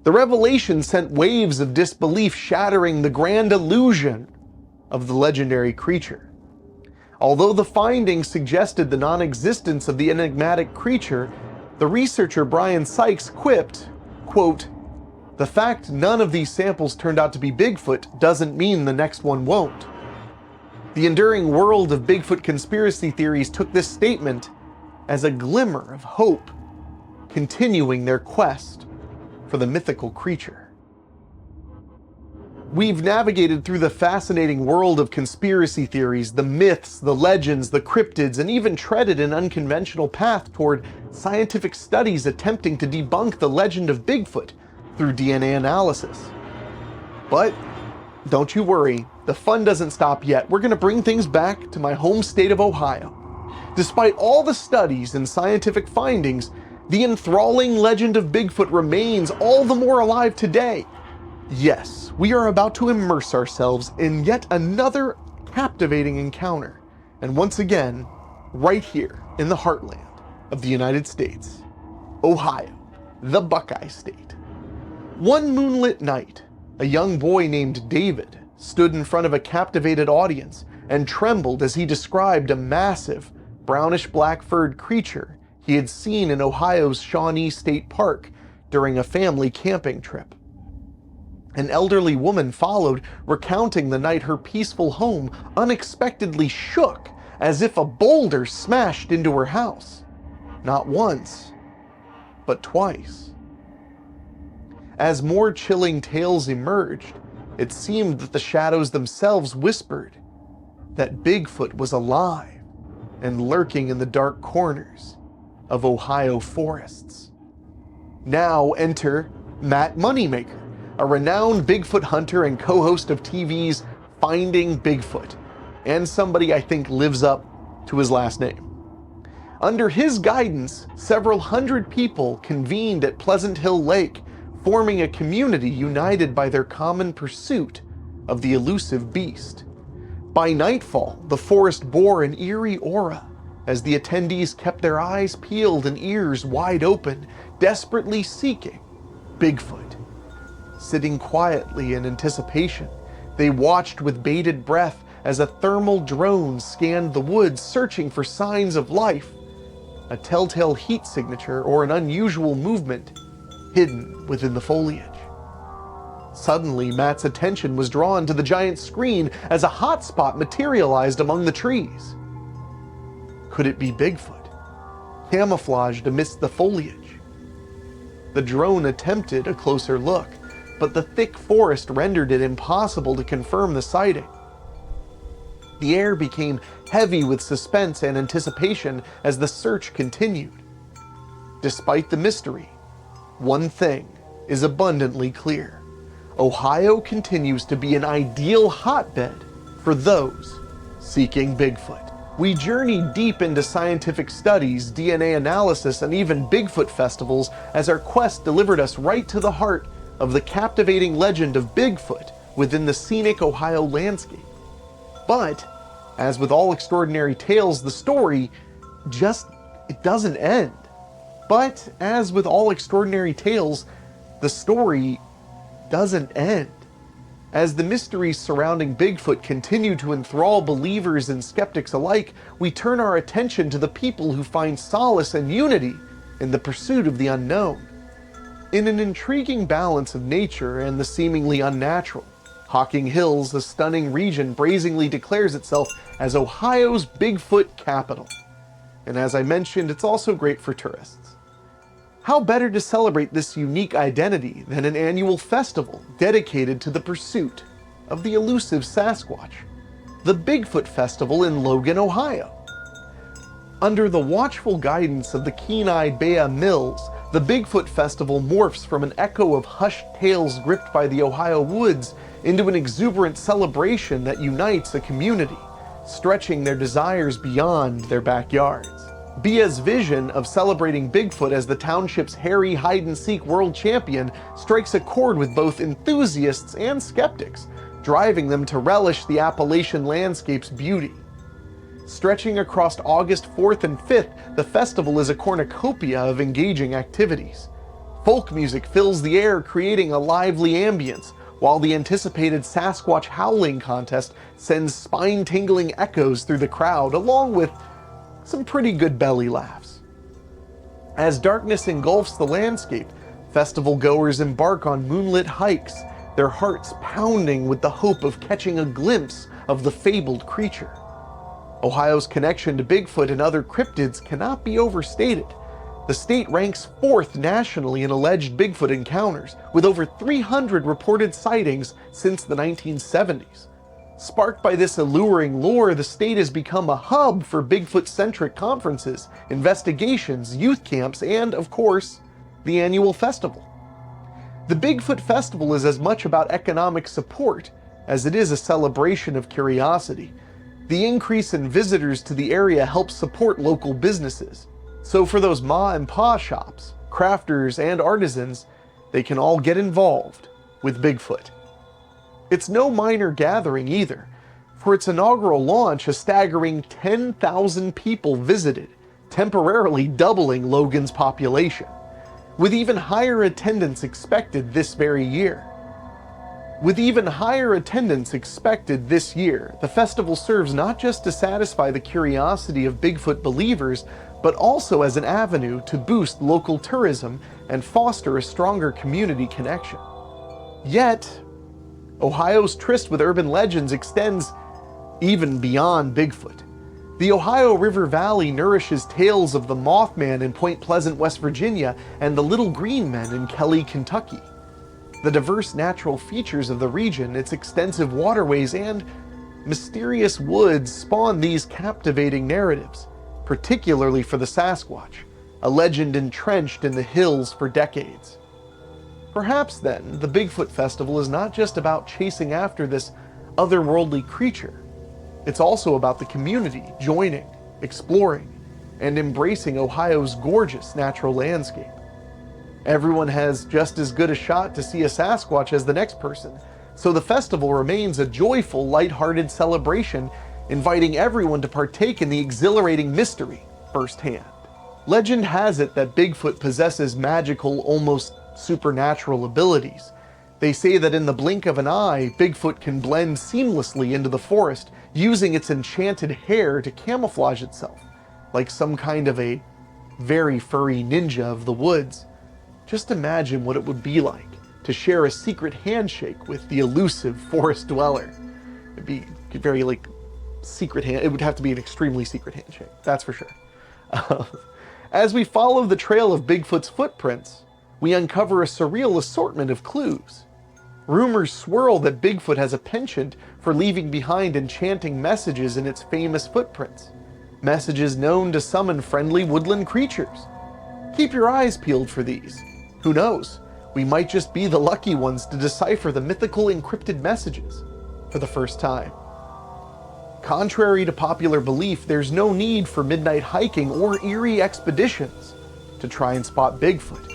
The revelation sent waves of disbelief, shattering the grand illusion of the legendary creature. Although the findings suggested the non-existence of the enigmatic creature, the researcher Brian Sykes quipped, quote, "The fact none of these samples turned out to be Bigfoot doesn't mean the next one won't." The enduring world of Bigfoot conspiracy theories took this statement as a glimmer of hope, continuing their quest for the mythical creature. We've navigated through the fascinating world of conspiracy theories, the myths, the legends, the cryptids, and even treaded an unconventional path toward scientific studies attempting to debunk the legend of Bigfoot through DNA analysis. But don't you worry, the fun doesn't stop yet. We're going to bring things back to my home state of Ohio. Despite all the studies and scientific findings, the enthralling legend of Bigfoot remains all the more alive today. Yes, we are about to immerse ourselves in yet another captivating encounter, and once again, right here in the heartland of the United States, Ohio, the Buckeye State. One moonlit night, a young boy named David stood in front of a captivated audience and trembled as he described a massive, brownish-black furred creature he had seen in Ohio's Shawnee State Park during a family camping trip. An elderly woman followed, recounting the night her peaceful home unexpectedly shook as if a boulder smashed into her house. Not once, but twice. As more chilling tales emerged, it seemed that the shadows themselves whispered that Bigfoot was alive and lurking in the dark corners of Ohio forests. Now enter Matt Moneymaker, a renowned Bigfoot hunter and co-host of TV's Finding Bigfoot, and somebody I think lives up to his last name. Under his guidance, several hundred people convened at Pleasant Hill Lake, forming a community united by their common pursuit of the elusive beast. By nightfall, the forest bore an eerie aura as the attendees kept their eyes peeled and ears wide open, desperately seeking Bigfoot. Sitting quietly in anticipation, they watched with bated breath as a thermal drone scanned the woods searching for signs of life, a telltale heat signature or an unusual movement hidden within the foliage. Suddenly, Matt's attention was drawn to the giant screen as a hotspot materialized among the trees. Could it be Bigfoot, camouflaged amidst the foliage? The drone attempted a closer look, but the thick forest rendered it impossible to confirm the sighting. The air became heavy with suspense and anticipation as the search continued. Despite the mystery, one thing is abundantly clear. Ohio continues to be an ideal hotbed for those seeking Bigfoot. We journeyed deep into scientific studies, DNA analysis, and even Bigfoot festivals as our quest delivered us right to the heart of the captivating legend of Bigfoot within the scenic Ohio landscape. But, as with all extraordinary tales, the story it doesn't end. But, as with all extraordinary tales, the story doesn't end. As the mysteries surrounding Bigfoot continue to enthrall believers and skeptics alike, we turn our attention to the people who find solace and unity in the pursuit of the unknown. In an intriguing balance of nature and the seemingly unnatural, Hocking Hills, a stunning region, brazenly declares itself as Ohio's Bigfoot capital. And as I mentioned, it's also great for tourists. How better to celebrate this unique identity than an annual festival dedicated to the pursuit of the elusive Sasquatch, the Bigfoot Festival in Logan, Ohio. Under the watchful guidance of the keen-eyed Bea Mills, the Bigfoot Festival morphs from an echo of hushed tales gripped by the Ohio woods into an exuberant celebration that unites a community, stretching their desires beyond their backyards. Bea's vision of celebrating Bigfoot as the township's hairy hide-and-seek world champion strikes a chord with both enthusiasts and skeptics, driving them to relish the Appalachian landscape's beauty. Stretching across August 4th and 5th, the festival is a cornucopia of engaging activities. Folk music fills the air, creating a lively ambience, while the anticipated Sasquatch howling contest sends spine-tingling echoes through the crowd, along with some pretty good belly laughs. As darkness engulfs the landscape, festival goers embark on moonlit hikes, their hearts pounding with the hope of catching a glimpse of the fabled creature. Ohio's connection to Bigfoot and other cryptids cannot be overstated. The state ranks 4th nationally in alleged Bigfoot encounters, with over 300 reported sightings since the 1970s. Sparked by this alluring lore, the state has become a hub for Bigfoot-centric conferences, investigations, youth camps, and, of course, the annual festival. The Bigfoot Festival is as much about economic support as it is a celebration of curiosity. The increase in visitors to the area helps support local businesses. So for those ma and pa shops, crafters, and artisans, they can all get involved with Bigfoot. It's no minor gathering either. For its inaugural launch, a staggering 10,000 people visited, temporarily doubling Logan's population, with even higher attendance expected this very year. The festival serves not just to satisfy the curiosity of Bigfoot believers, but also as an avenue to boost local tourism and foster a stronger community connection. Yet, Ohio's tryst with urban legends extends even beyond Bigfoot. The Ohio River Valley nourishes tales of the Mothman in Point Pleasant, West Virginia, and the Little Green Men in Kelly, Kentucky. The diverse natural features of the region, its extensive waterways, and mysterious woods spawn these captivating narratives, particularly for the Sasquatch, a legend entrenched in the hills for decades. Perhaps then, the Bigfoot Festival is not just about chasing after this otherworldly creature. It's also about the community joining, exploring, and embracing Ohio's gorgeous natural landscape. Everyone has just as good a shot to see a Sasquatch as the next person, so the festival remains a joyful, lighthearted celebration, inviting everyone to partake in the exhilarating mystery firsthand. Legend has it that Bigfoot possesses magical, almost supernatural abilities. They say that in the blink of an eye, Bigfoot can blend seamlessly into the forest, using its enchanted hair to camouflage itself, like some kind of a very furry ninja of the woods. Just imagine what it would be like to share a secret handshake with the elusive forest dweller. It'd be very it would have to be an extremely secret handshake, that's for sure. As we follow the trail of Bigfoot's footprints, we uncover a surreal assortment of clues. Rumors swirl that Bigfoot has a penchant for leaving behind enchanting messages in its famous footprints, messages known to summon friendly woodland creatures. Keep your eyes peeled for these. Who knows, we might just be the lucky ones to decipher the mythical encrypted messages for the first time. Contrary to popular belief, there's no need for midnight hiking or eerie expeditions to try and spot Bigfoot.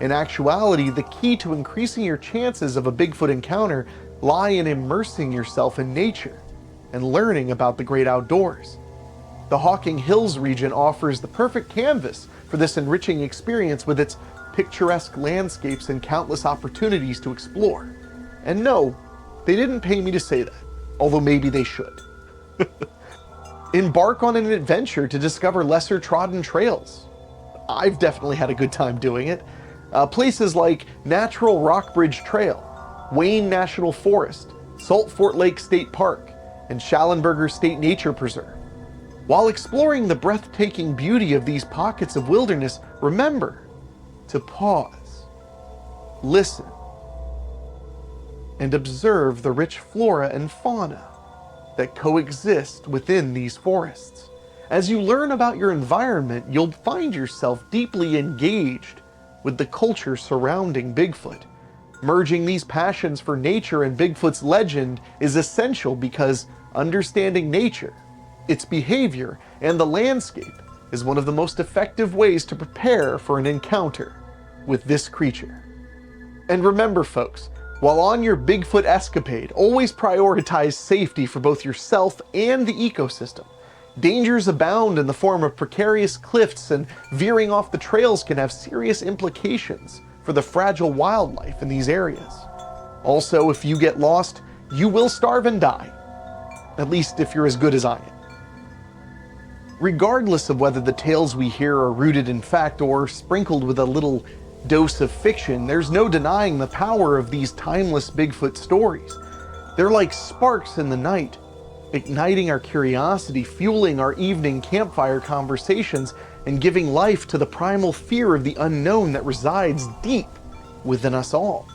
In actuality, the key to increasing your chances of a Bigfoot encounter lie in immersing yourself in nature and learning about the great outdoors. The Hocking Hills region offers the perfect canvas for this enriching experience with its picturesque landscapes and countless opportunities to explore. And no, they didn't pay me to say that, although maybe they should. Embark on an adventure to discover lesser trodden trails. I've definitely had a good time doing it. Places like Natural Rockbridge Trail, Wayne National Forest, Salt Fort Lake State Park, and Schallenberger State Nature Preserve. While exploring the breathtaking beauty of these pockets of wilderness, remember to pause, listen, and observe the rich flora and fauna that coexist within these forests. As you learn about your environment, you'll find yourself deeply engaged with the culture surrounding Bigfoot. Merging these passions for nature and Bigfoot's legend is essential because understanding nature, its behavior, and the landscape is one of the most effective ways to prepare for an encounter with this creature. And remember, folks, while on your Bigfoot escapade, always prioritize safety for both yourself and the ecosystem. Dangers abound in the form of precarious cliffs, and veering off the trails can have serious implications for the fragile wildlife in these areas. Also, if you get lost, you will starve and die. At least if you're as good as I am. Regardless of whether the tales we hear are rooted in fact or sprinkled with a little dose of fiction, there's no denying the power of these timeless Bigfoot stories. They're like sparks in the night, igniting our curiosity, fueling our evening campfire conversations, and giving life to the primal fear of the unknown that resides deep within us all.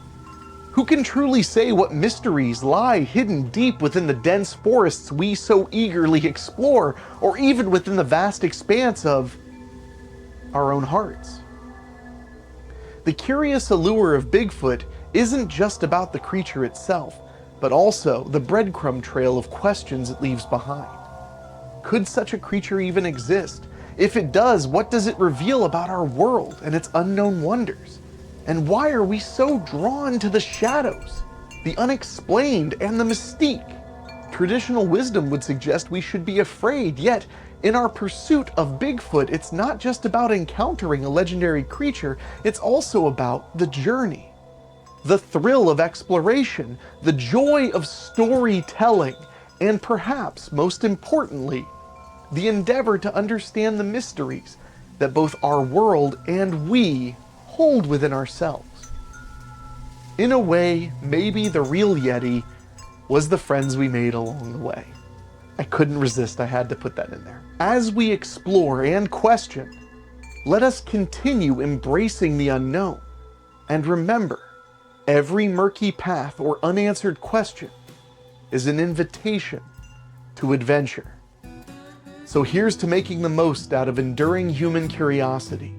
Who can truly say what mysteries lie hidden deep within the dense forests we so eagerly explore, or even within the vast expanse of our own hearts? The curious allure of Bigfoot isn't just about the creature itself, but also the breadcrumb trail of questions it leaves behind. Could such a creature even exist? If it does, what does it reveal about our world and its unknown wonders? And why are we so drawn to the shadows, the unexplained, and the mystique? Traditional wisdom would suggest we should be afraid, yet in our pursuit of Bigfoot, it's not just about encountering a legendary creature, it's also about the journey. The thrill of exploration, the joy of storytelling, and perhaps most importantly, the endeavor to understand the mysteries that both our world and we hold within ourselves. In a way, maybe the real Yeti was the friends we made along the way. I couldn't resist, I had to put that in there. As we explore and question, let us continue embracing the unknown. And remember, every murky path or unanswered question is an invitation to adventure. So here's to making the most out of enduring human curiosity,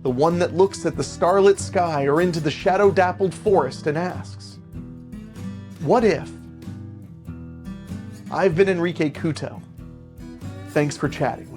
the one that looks at the starlit sky or into the shadow-dappled forest and asks, what if? I've been Henrique Couto. Thanks for chatting.